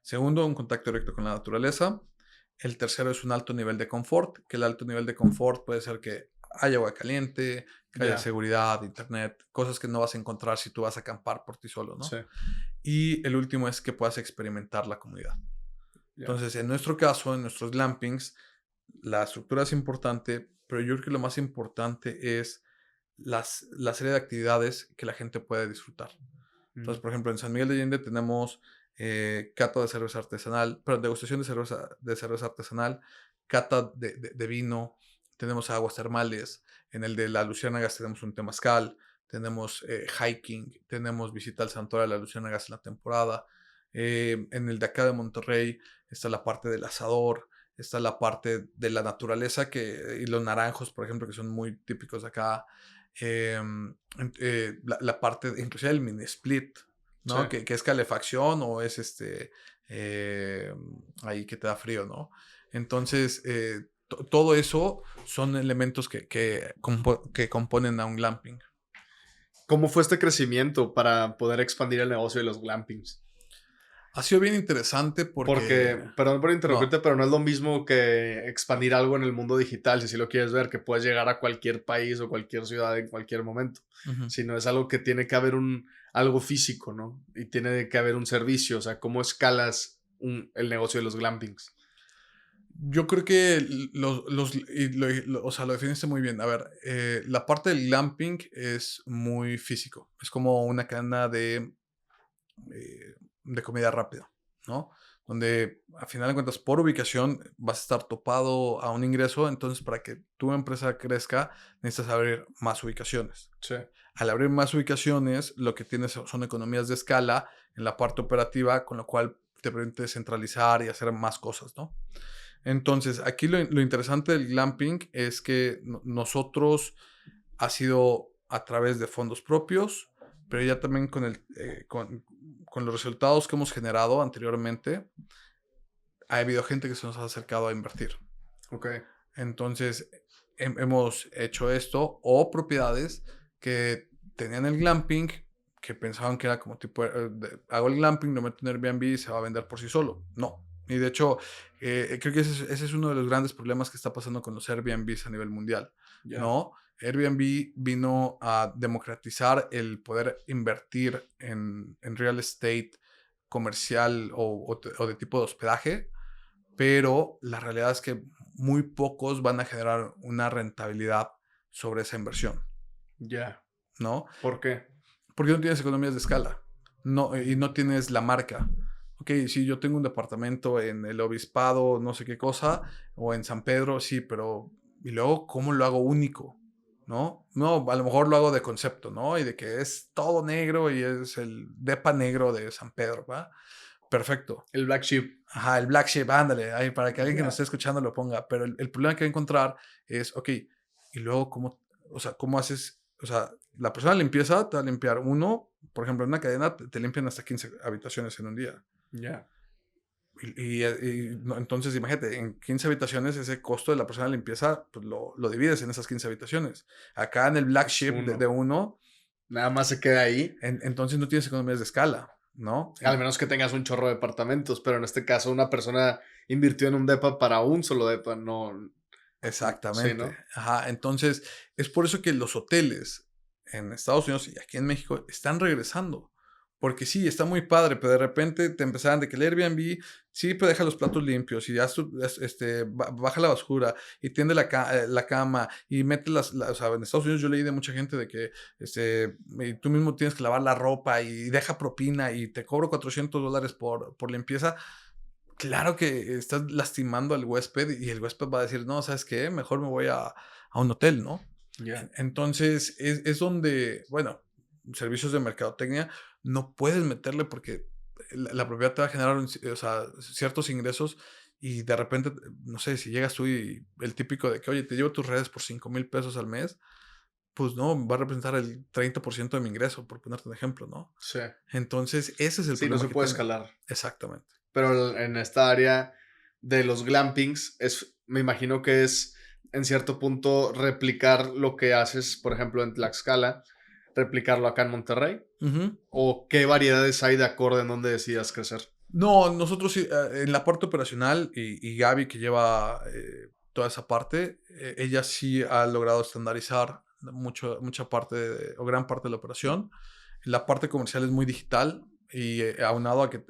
Segundo, un contacto directo con la naturaleza. El tercero es un alto nivel de confort, que el alto nivel de confort puede ser que haya agua caliente, que haya Ya, seguridad, internet, cosas que no vas a encontrar si tú vas a acampar por ti solo, sí, ¿no? Y el último es que puedas experimentar la comunidad. ya. Entonces, en nuestro caso, en nuestros glampings, la estructura es importante, pero yo creo que lo más importante es la serie de actividades que la gente puede disfrutar. Entonces, Mm, por ejemplo, en San Miguel de Allende tenemos cata de cerveza artesanal, pero degustación de cerveza artesanal, cata de vino, tenemos aguas termales, en el de la Luciérnagas tenemos un temazcal, tenemos hiking, tenemos visita al santuario de las Luciérnagas en la temporada, en el de acá de Monterrey está la parte del asador, está la parte de la naturaleza y los naranjos, por ejemplo, que son muy típicos de acá. La parte, inclusive el mini split, sí. ¿no? Que es calefacción o es eh, ahí que te da frío, ¿no? Entonces, todo eso son elementos que componen a un glamping. ¿Cómo fue este crecimiento para poder expandir el negocio de los glampings? Ha sido bien interesante porque, Porque, perdón por no, interrumpirte, pero no es lo mismo que expandir algo en el mundo digital, si así lo quieres ver, que puedes llegar a cualquier país o cualquier ciudad en cualquier momento, ujú. sino es algo que tiene que haber algo físico, ¿no? Y tiene que haber un servicio, o sea, ¿cómo escalas el negocio de los glampings? Yo creo que o sea, lo definiste muy bien. A ver, la parte del glamping es muy físico. Es como una cadena de comida rápida, ¿no? Donde a final de cuentas, por ubicación, vas a estar topado a un ingreso. Entonces, para que tu empresa crezca, necesitas abrir más ubicaciones. Sí, Al abrir más ubicaciones, lo que tienes son economías de escala en la parte operativa, con lo cual te permite centralizar y hacer más cosas, ¿no? Entonces, aquí lo interesante del glamping es que nosotros ha sido a través de fondos propios, pero ya también con los resultados que hemos generado anteriormente, ha habido gente que se nos ha acercado a invertir. ok, Entonces, hemos hecho esto o propiedades que tenían el glamping, que pensaban que era como tipo, hago el glamping, lo meto en Airbnb y se va a vender por sí solo. No. Y de hecho, creo que ese es uno de los grandes problemas que está pasando con los Airbnbs a nivel mundial, ya, ¿no? Airbnb vino a democratizar el poder invertir en real estate comercial o de tipo de hospedaje, pero la realidad es que muy pocos van a generar una rentabilidad sobre esa inversión, ya. ¿no? ¿Por qué? Porque no tienes economías de escala, no, y no tienes la marca. Ok, si yo tengo un departamento en el Obispado, no sé qué cosa, o en San Pedro, sí, pero ¿y luego cómo lo hago único? ¿No? No, a lo mejor lo hago de concepto, ¿no? Y de que es todo negro y es el depa negro de San Pedro, ¿va? Perfecto. El Black Sheep. Ajá, el black sheep, ándale, ahí para que alguien que nos Ya. esté escuchando lo ponga. Pero el problema que va a encontrar es, ok, y luego cómo, o sea, cómo haces, o sea, la persona de limpieza te va a limpiar uno, por ejemplo, en una cadena te limpian hasta 15 habitaciones en un día. Ya. Entonces, imagínate, en 15 habitaciones ese costo de la persona de limpieza, pues lo divides en esas 15 habitaciones. Acá en el black Es sheep de uno. uno, Nada más se queda ahí. entonces no tienes economías de escala, ¿no? Al menos que tengas un chorro de departamentos, pero en este caso una persona invirtió en un depa para un solo depa, no, sí, Exactamente. ¿no? Ajá. Entonces, es por eso que los hoteles en Estados Unidos y aquí en México están regresando. Porque sí, está muy padre, pero de repente te empezaban de que el Airbnb, sí, pero deja los platos limpios y baja la basura y tiende la cama y mete o sea, en Estados Unidos yo leí de mucha gente de que y tú mismo tienes que lavar la ropa y deja propina y te cobro $400 por limpieza. Claro que estás lastimando al huésped y el huésped va a decir, no, ¿sabes qué? Mejor me voy a un hotel, ¿no? Ya. Entonces, es donde, bueno, servicios de mercadotecnia no puedes meterle porque la propiedad te va a generar o sea, ciertos ingresos y de repente, no sé, si llegas tú y el típico de que, oye, te llevo tus redes por $5,000 al mes, pues no, va a representar el 30% de mi ingreso, por ponerte un ejemplo, ¿no? Sí. Entonces, ese es el Sí, no problema se que puede tengo. escalar. Exactamente. Pero en esta área de los glampings, me imagino que es en cierto punto replicar lo que haces, por ejemplo, en Tlaxcala, replicarlo acá en Monterrey. Ujú. ¿O qué variedades hay de acorde en donde decidas crecer? No, nosotros sí, en la parte operacional y Gaby que lleva toda esa parte, ella sí ha logrado estandarizar mucha parte o gran parte de la operación. La parte comercial es muy digital y aunado a que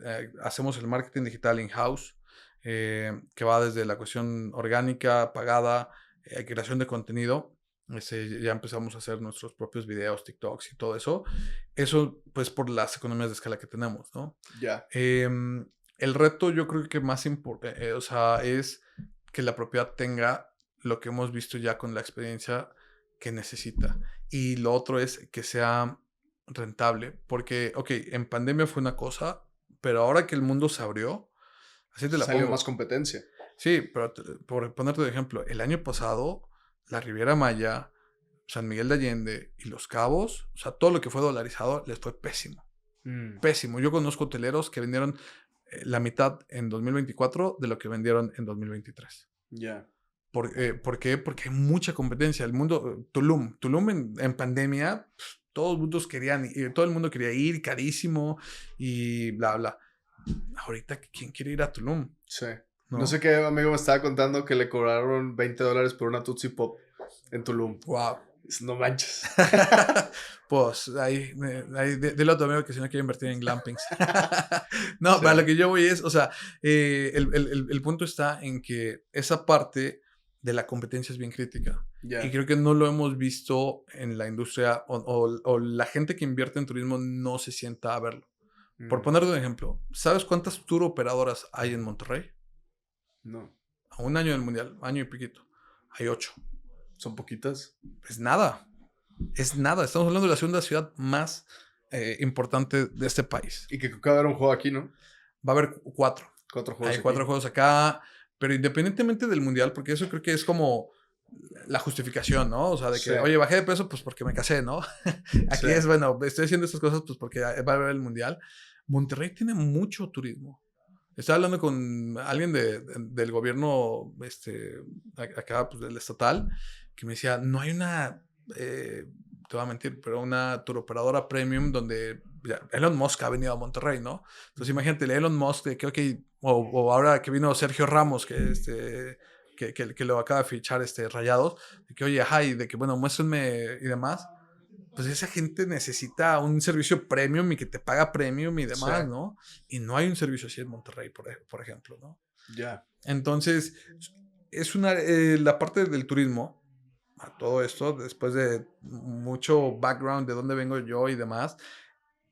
hacemos el marketing digital in-house, que va desde la cuestión orgánica, pagada, creación de contenido. Ya empezamos a hacer nuestros propios videos, TikToks y todo eso. Eso, pues, por las economías de escala que tenemos, ¿no? Ya. El reto yo creo que más importante, o sea, es que la propiedad tenga lo que hemos visto ya con la experiencia que necesita. Y lo otro es que sea rentable, porque, ok, en pandemia fue una cosa, pero ahora que el mundo se abrió, así te la Salió más pongo. competencia. Sí, pero por ponerte de ejemplo, el año pasado, la Riviera Maya, San Miguel de Allende y Los Cabos, o sea, todo lo que fue dolarizado les fue pésimo. Mm, Pésimo. Yo conozco hoteleros que vendieron la mitad en 2024 de lo que vendieron en 2023. ya. ¿Por qué? Porque hay mucha competencia. El mundo, Tulum en pandemia, todo el mundo quería ir, carísimo y bla, bla. Ahorita, ¿quién quiere ir a Tulum? Sí. No sé ¿No? qué amigo me estaba contando que le cobraron $20 por una Tootsie Pop en Tulum. Wow. No manches. Pues dile a tu amigo que si no quiere invertir en glampings. No, Sí, para lo que yo voy es, o sea, el punto está en que esa parte de la competencia es bien crítica. Y ya. creo que no lo hemos visto en la industria o la gente que invierte en turismo no se sienta a verlo. Por Mm, ponerte un ejemplo, ¿sabes cuántas tour operadoras hay en Monterrey? no. A un año del mundial, año y piquito. Hay 8. Son poquitas. Es nada. Es nada. Estamos hablando de la segunda ciudad más importante de este país. Y que creo que va a haber un juego aquí, ¿no? Va a haber 4. 4 juegos Hay 4 aquí. juegos acá, pero independientemente del mundial, porque eso creo que es como la justificación, ¿no? O sea, de Sí, que, oye, bajé de peso, pues porque me casé, ¿no? sí. Aquí es, bueno, estoy haciendo estas cosas, pues porque va a haber el mundial. Monterrey tiene mucho turismo. Estaba hablando con alguien del gobierno, acá, pues del estatal, que me decía, no hay una, te voy a mentir, pero una turoperadora premium donde Elon Musk ha venido a Monterrey, ¿no? Entonces imagínate, el Elon Musk, de que, ok, o ahora que vino Sergio Ramos, que lo acaba de fichar Rayados, de que, oye, ajá, y de que, bueno, muéstrenme y demás. Pues esa gente necesita un servicio premium y que te paga premium y Sí, demás, ¿no? Y no hay un servicio así en Monterrey, por ejemplo, ¿no? ya. Entonces, la parte del turismo, a todo esto, después de mucho background de dónde vengo yo y demás,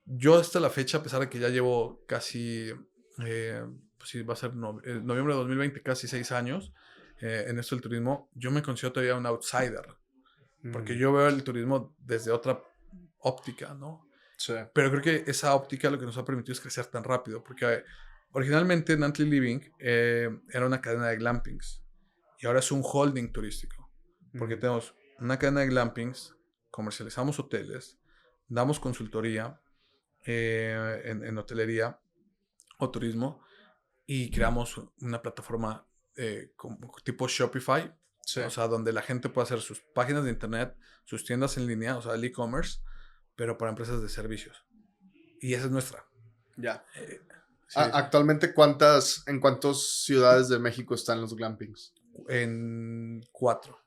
yo hasta la fecha, a pesar de que ya llevo casi, pues sí, va a ser noviembre de 2020, casi 6 años en esto del turismo, yo me considero todavía un outsider, porque Mm, yo veo el turismo desde otra óptica, ¿no? sí. Pero creo que esa óptica lo que nos ha permitido es crecer tan rápido, porque originalmente Nantly Living era una cadena de glampings y ahora es un holding turístico, porque Mm, tenemos una cadena de glampings, comercializamos hoteles, damos consultoría en hotelería o turismo y creamos una plataforma tipo Shopify, sí, o sea, donde la gente puede hacer sus páginas de internet, sus tiendas en línea, o sea, el e-commerce, pero para empresas de servicios. Y esa es nuestra. ya. Sí, sí. Actualmente, ¿en cuántas ciudades de México están los glampings? En 4.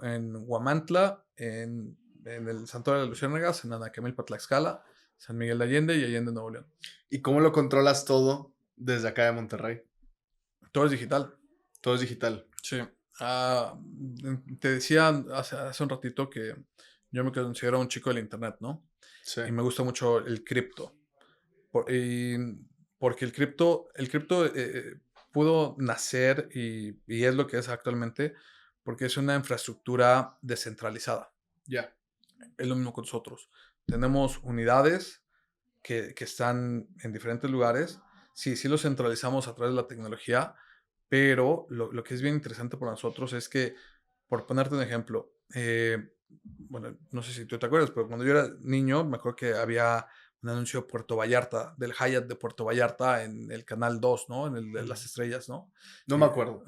En Huamantla, en el Santuario de las Luciérnagas, en Anaquemilpa, Tlaxcala, San Miguel de Allende y Allende, Nuevo León. ¿Y cómo lo controlas todo desde acá de Monterrey? Todo es digital. Todo es digital. Sí. Ah, te decía hace un ratito que yo me considero un chico del internet, ¿no? Sí. Y me gusta mucho el cripto. Porque el cripto pudo nacer y es lo que es actualmente porque es una infraestructura descentralizada. Ya. Es lo mismo con nosotros. Tenemos unidades que están en diferentes lugares. Sí, sí lo centralizamos a través de la tecnología, pero lo que es bien interesante para nosotros es que, por ponerte un ejemplo, bueno, no sé si tú te acuerdas, pero cuando yo era niño, me acuerdo que había un anuncio de Puerto Vallarta, del Hyatt de Puerto Vallarta en el Canal 2, ¿no? En el de las estrellas, ¿no? No me acuerdo.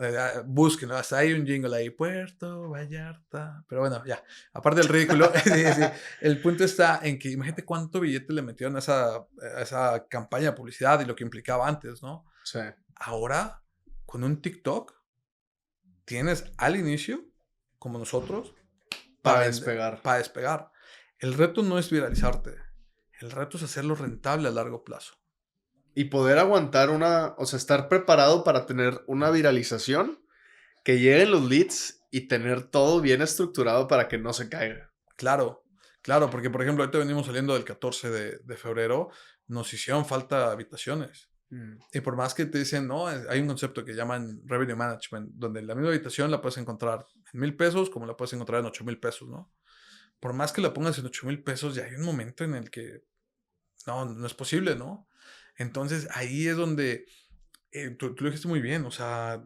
Búsquenlo, hasta hay un jingle ahí, Puerto Vallarta. Pero bueno, ya, aparte del ridículo, sí, sí, el punto está en que imagínate cuánto billete le metieron a esa campaña de publicidad y lo que implicaba antes, ¿no? Sí. Ahora, con un TikTok, tienes al inicio, como nosotros, Para despegar. para despegar. El reto no es viralizarte, el reto es hacerlo rentable a largo plazo. Y poder aguantar o sea, estar preparado para tener una viralización, que lleguen los leads y tener todo bien estructurado para que no se caiga. Claro, claro, porque por ejemplo, ahorita venimos saliendo del 14 de febrero, nos hicieron falta habitaciones. Mm. Y por más que te dicen, no, hay un concepto que llaman revenue management, donde la misma habitación la puedes encontrar en 1,000 pesos como la puedes encontrar en 8,000 pesos, ¿no? Por más que la pongas en 8,000 pesos, ya hay un momento en el que no es posible, ¿no? Entonces ahí es donde tú lo dijiste muy bien, o sea,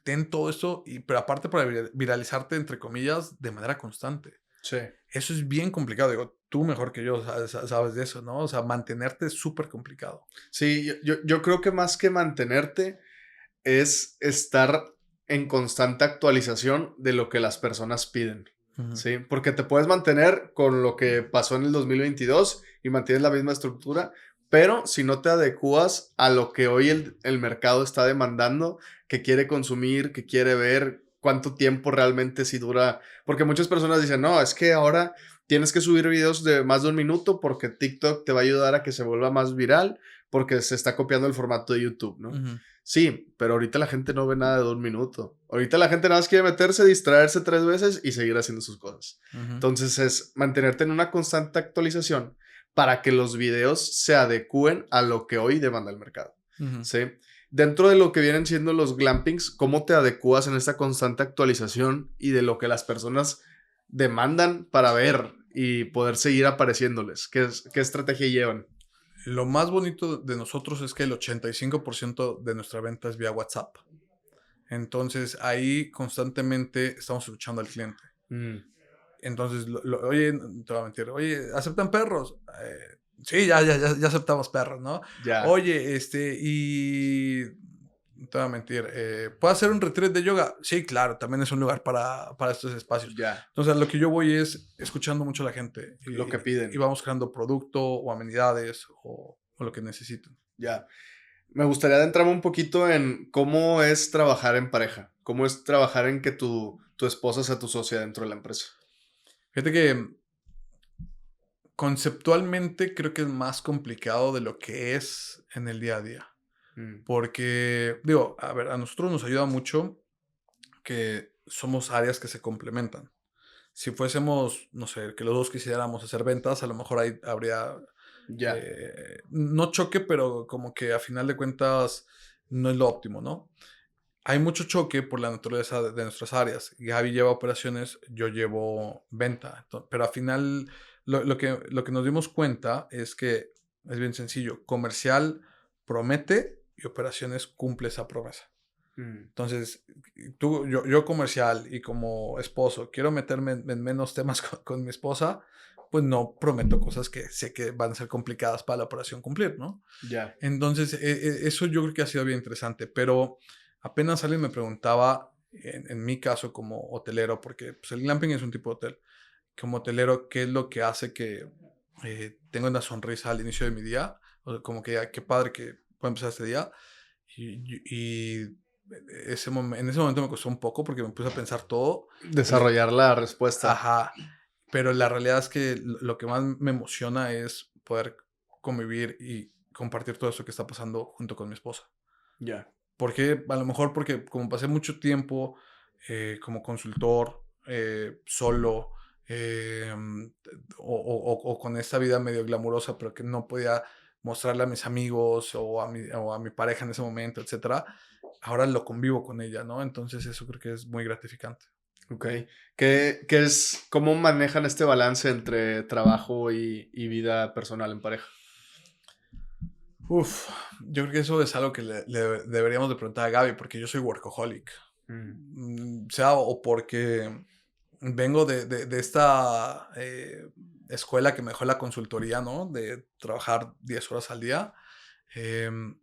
ten todo esto, pero aparte para viralizarte, entre comillas, de manera constante. Sí. Eso es bien complicado, digo, tú mejor que yo sabes de eso, ¿no? O sea, mantenerte es súper complicado. Sí, yo creo que más que mantenerte es estar en constante actualización de lo que las personas piden. Ujú. Sí, porque te puedes mantener con lo que pasó en el 2022 y mantienes la misma estructura, pero si no te adecuas a lo que hoy el mercado está demandando, que quiere consumir, que quiere ver cuánto tiempo realmente si dura, porque muchas personas dicen, no, es que ahora tienes que subir videos de más de 1 minuto porque TikTok te va a ayudar a que se vuelva más viral, porque se está copiando el formato de YouTube, ¿no? Ujú. Sí, pero ahorita la gente no ve nada de 1 minuto. Ahorita la gente nada más quiere meterse, distraerse 3 veces y seguir haciendo sus cosas. Ujú. Entonces es mantenerte en una constante actualización para que los videos se adecúen a lo que hoy demanda el mercado. Ujú. ¿Sí? Dentro de lo que vienen siendo los glampings, ¿cómo te adecuas en esta constante actualización y de lo que las personas demandan para ver y poder seguir apareciéndoles? ¿Qué estrategia llevan? Lo más bonito de nosotros es que el 85% de nuestra venta es vía WhatsApp. Entonces ahí constantemente estamos escuchando al cliente. Mm, Entonces, oye, no te voy a mentir, oye, ¿aceptan perros? Sí, ya aceptamos perros, ¿no? ya, Oye, y no te voy a mentir, ¿puedo hacer un retreat de yoga? Sí, claro, también es un lugar para estos espacios. ya, Entonces, a lo que yo voy es escuchando mucho a la gente lo que y piden. vamos creando producto o amenidades o lo que necesiten. Ya. Me gustaría adentrarme un poquito en cómo es trabajar en pareja, cómo es trabajar en que tu esposa sea tu socia dentro de la empresa. Fíjate que conceptualmente creo que es más complicado de lo que es en el día a día. Mm, Porque, digo, a ver, a nosotros nos ayuda mucho que somos áreas que se complementan. Si fuésemos, no sé, que los dos quisiéramos hacer ventas, a lo mejor ahí habría, ya, no choque, pero como que a final de cuentas no es lo óptimo, ¿no? Hay mucho choque por la naturaleza de nuestras áreas. Gaby lleva operaciones, yo llevo venta. Pero al final lo que nos dimos cuenta es que es bien sencillo. Comercial promete y operaciones cumple esa promesa. mm, Entonces, yo comercial y como esposo quiero meterme en menos temas con mi esposa, pues no prometo cosas que sé que van a ser complicadas para la operación cumplir, ¿no? ya, Entonces, eso yo creo que ha sido bien interesante, pero apenas alguien me preguntaba, en mi caso como hotelero, porque pues, el glamping es un tipo de hotel, como hotelero, ¿qué es lo que hace que tenga una sonrisa al inicio de mi día? O sea, como que qué padre que pueda empezar este día. Y en ese momento me costó un poco porque me puse a pensar todo. desarrollar la respuesta. Ajá, pero la realidad es que lo que más me emociona es poder convivir y compartir todo esto que está pasando junto con mi esposa. Ya, Porque a lo mejor porque como pasé mucho tiempo como consultor, solo, o con esta vida medio glamurosa, pero que no podía mostrarle a mis amigos o a mi pareja en ese momento, etcétera, ahora lo convivo con ella, ¿no? Entonces eso creo que es muy gratificante. ok. ¿Cómo manejan este balance entre trabajo y vida personal en pareja? Uf, yo creo que eso es algo que le deberíamos de preguntar a Gaby, porque yo soy workaholic. Mm, Sea o porque vengo de esta escuela que me dejó la consultoría, ¿no? De trabajar 10 horas al día. Em,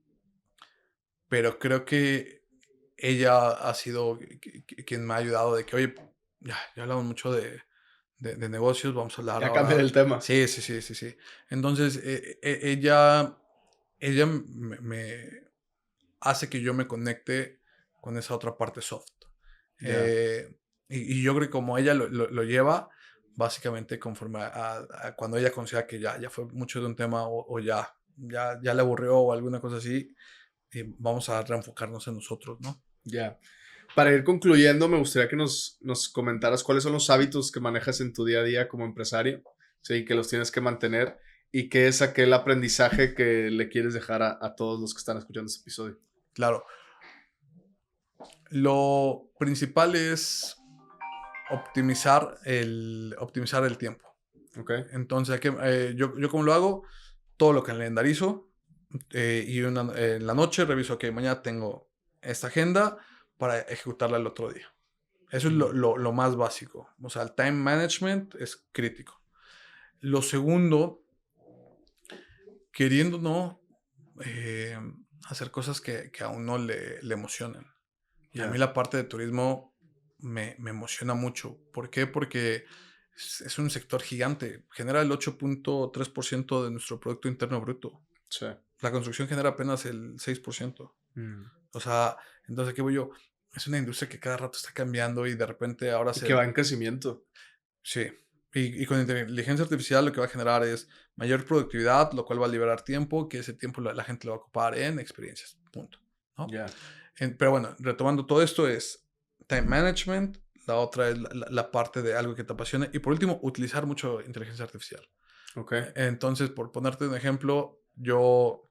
pero creo que ella ha sido quien me ha ayudado de que, oye, ya hablamos mucho de negocios, vamos a hablar Ya cambia ahora. el tema. Sí, sí, sí, sí, sí. Entonces, ella me hace que yo me conecte con esa otra parte soft. Ya. Eh, y yo creo que como ella lo lleva, básicamente conforme a cuando ella considera que ya fue mucho de un tema o ya le aburrió o alguna cosa así, vamos a reenfocarnos en nosotros, ¿no? Ya. Para ir concluyendo, me gustaría que nos comentaras cuáles son los hábitos que manejas en tu día a día como empresario, sí, que los tienes que mantener y qué es aquel aprendizaje que le quieres dejar a todos los que están escuchando este episodio. Claro. Lo principal es optimizar el tiempo. ¿Ok? Entonces, yo como lo hago, todo lo calendarizo y en la noche reviso que mañana tengo esta agenda para ejecutarla el otro día. Eso es lo más básico. O sea, el time management es crítico. Lo segundo, queriendo no hacer cosas que a uno le emocionen. Y a mí Ya. la parte de turismo me emociona mucho. ¿Por qué? Porque es un sector gigante. Genera el 8.3% de nuestro Producto Interno Bruto. Sí. La construcción genera apenas el 6%. O sea, entonces, ¿qué voy yo? Es una industria que cada rato está cambiando y de repente ahora Y que va en crecimiento. Sí. Y con inteligencia artificial lo que va a generar es mayor productividad, lo cual va a liberar tiempo, que ese tiempo la gente lo va a ocupar en experiencias. Punto. ¿No? Ya. Pero bueno, retomando todo esto es time management, la otra es la parte de algo que te apasione y por último, utilizar mucho inteligencia artificial. Ok. Entonces, por ponerte un ejemplo, yo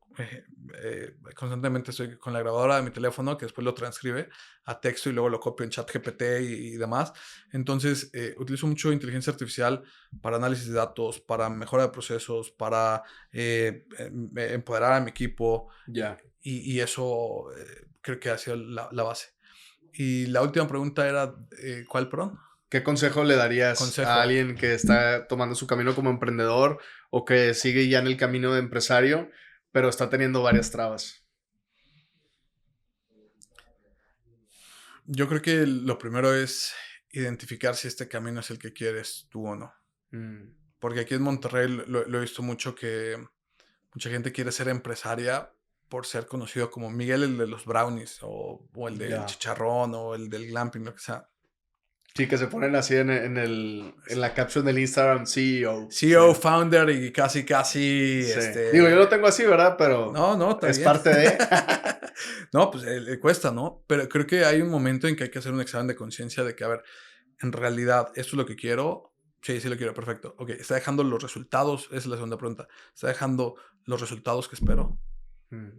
constantemente estoy con la grabadora de mi teléfono que después lo transcribe a texto y luego lo copio en ChatGPT y demás. Entonces, utilizo mucho inteligencia artificial para análisis de datos, para mejora de procesos, para empoderar a mi equipo Ya. y eso creo que ha sido la base. Y la última pregunta era, ¿cuál, perdón? ¿Qué consejo le darías a Consejo. alguien que está tomando su camino como emprendedor o que sigue ya en el camino de empresario, pero está teniendo varias trabas? Yo creo que lo primero es identificar si este camino es el que quieres tú o no. Mm, Porque aquí en Monterrey lo he visto mucho que mucha gente quiere ser empresaria por ser conocido como Miguel el de los brownies o el del ya. chicharrón o el del glamping, lo que sea. Sí, que se ponen así en la caption del Instagram, CEO. Sí. CEO, founder y casi, Sí. Digo, yo lo tengo así, ¿verdad? Pero No, está es bien. parte de... No, pues le cuesta, ¿no? Pero creo que hay un momento en que hay que hacer un examen de conciencia de que, a ver, en realidad, ¿esto es lo que quiero? Sí, sí lo quiero, perfecto. Ok, ¿está dejando los resultados? Esa es la segunda pregunta. ¿Está dejando los resultados que espero? Mm,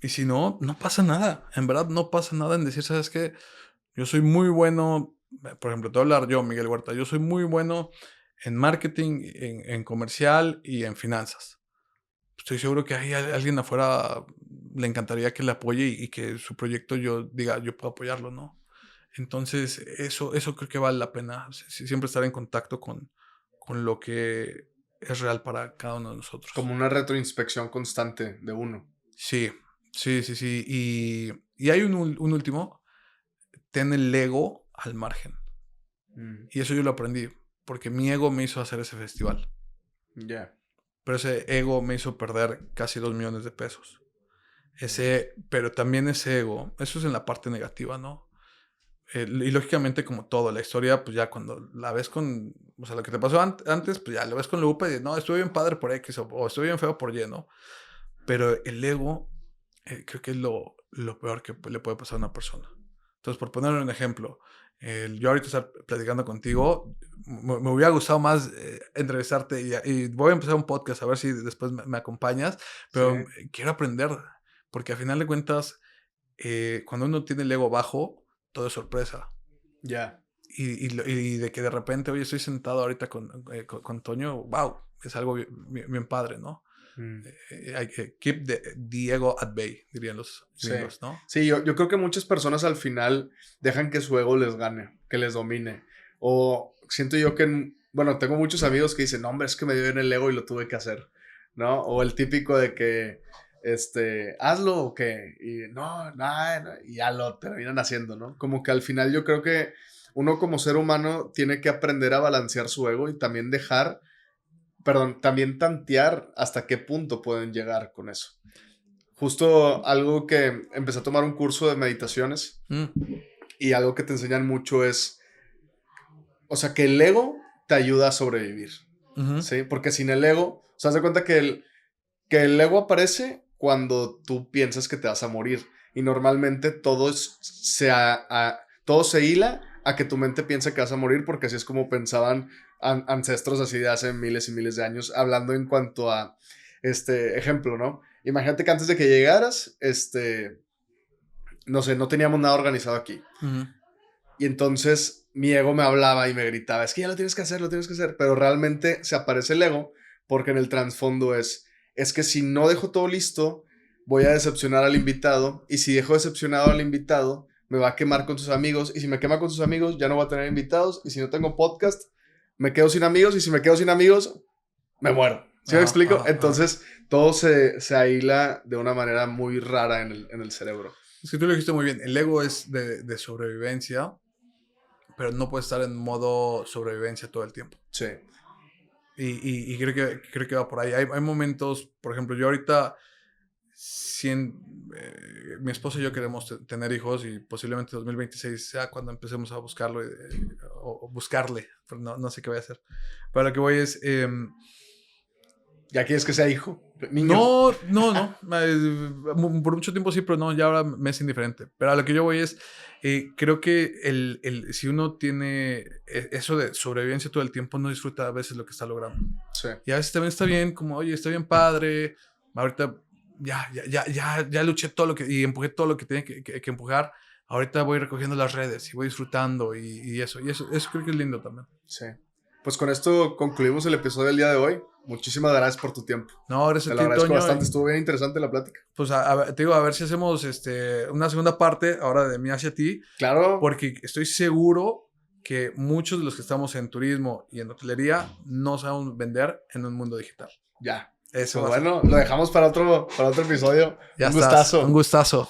Y si no, no pasa nada. En verdad, no pasa nada en decir, ¿sabes qué? Yo soy muy bueno, por ejemplo, te voy a hablar yo, Miguel Huerta, yo soy muy bueno en marketing, en comercial y en finanzas. Estoy seguro que hay alguien afuera le encantaría que le apoye y que su proyecto yo diga, yo puedo apoyarlo, ¿no? Entonces, eso creo que vale la pena. Siempre estar en contacto con lo que es real para cada uno de nosotros. como una retroinspección constante de uno. Sí, sí, sí, sí. Y hay un último, ten el ego al margen. Mm, Y eso yo lo aprendí, porque mi ego me hizo hacer ese festival. ya. Pero ese ego me hizo perder casi 2 millones de pesos. Mm, Pero también ese ego, eso es en la parte negativa, ¿no? Y lógicamente, como todo, la historia, pues ya cuando la ves con, o sea, lo que te pasó antes, pues ya lo ves con lupa y dices, no, estuve bien padre por X o estuve bien feo por Y, ¿no? Pero el ego, creo que es lo peor que le puede pasar a una persona. Entonces, por poner un ejemplo, yo ahorita estar platicando contigo, me hubiera gustado más entrevistarte y voy a empezar un podcast a ver si después me acompañas, sí, pero quiero aprender, porque al final de cuentas, cuando uno tiene el ego bajo, todo es sorpresa. ya. Y de que de repente, oye, estoy sentado ahorita con Toño, wow, es algo bien, bien padre, ¿no? Mm, Hay que keep the ego at bay, dirían los sí. gringos, ¿no? Sí, yo creo que muchas personas al final dejan que su ego les gane, que les domine. O siento yo que, bueno, tengo muchos amigos que dicen, no, hombre, es que me dio en el ego y lo tuve que hacer, ¿no? O el típico de que, hazlo o qué, y no, nada, y ya lo terminan haciendo, ¿no? Como que al final yo creo que uno como ser humano tiene que aprender a balancear su ego y también también tantear hasta qué punto pueden llegar con eso. Justo algo que empecé a tomar un curso de meditaciones y algo que te enseñan mucho es, o sea, que el ego te ayuda a sobrevivir, ¿sí? Porque sin el ego, o sea, haz de cuenta que el ego aparece cuando tú piensas que te vas a morir y normalmente todo se hila a que tu mente piensa que vas a morir porque así es como pensaban ancestros así de hace miles y miles de años, hablando en cuanto a este ejemplo, ¿no? Imagínate que antes de que llegaras, no sé, no teníamos nada organizado aquí. Y entonces mi ego me hablaba y me gritaba, es que ya lo tienes que hacer, lo tienes que hacer. Pero realmente se aparece el ego porque en el trasfondo es que si no dejo todo listo, voy a decepcionar al invitado. Y si dejo decepcionado al invitado, me va a quemar con sus amigos. Y si me quema con sus amigos, ya no voy a tener invitados. Y si no tengo podcast, me quedo sin amigos. Y si me quedo sin amigos, me muero. ¿Sí me explico? Entonces, todo se ahila de una manera muy rara en el cerebro. Es que tú lo dijiste muy bien. El ego es de sobrevivencia, pero no puede estar en modo sobrevivencia todo el tiempo. Sí. Y creo que va por ahí. Hay momentos, por ejemplo, yo ahorita, mi esposa y yo queremos tener hijos y posiblemente 2026 sea cuando empecemos a buscarlo o buscarle, pero no sé qué voy a hacer. Pero lo que voy es... ¿Ya quieres que sea hijo? Niño. No. Por mucho tiempo sí, pero no, ya ahora me es indiferente. Pero a lo que yo voy es, creo que si uno tiene eso de sobrevivencia todo el tiempo, no disfruta a veces lo que está logrando. Sí. Y a veces también está bien, como, oye, está bien padre, ahorita ya luché todo lo que, y empujé todo lo que tenía que empujar. Ahorita voy recogiendo las redes y voy disfrutando y eso creo que es lindo también. Sí. Pues con esto concluimos el episodio del día de hoy. Muchísimas gracias por tu tiempo. No, gracias a ti, Te lo agradezco bastante. Estuvo bien interesante la plática. Pues te digo, a ver si hacemos una segunda parte ahora de mí hacia ti. Claro. Porque estoy seguro que muchos de los que estamos en turismo y en hotelería no sabemos vender en un mundo digital. Ya. Eso. Pues bueno, lo dejamos para otro episodio. Ya un gustazo. Un gustazo.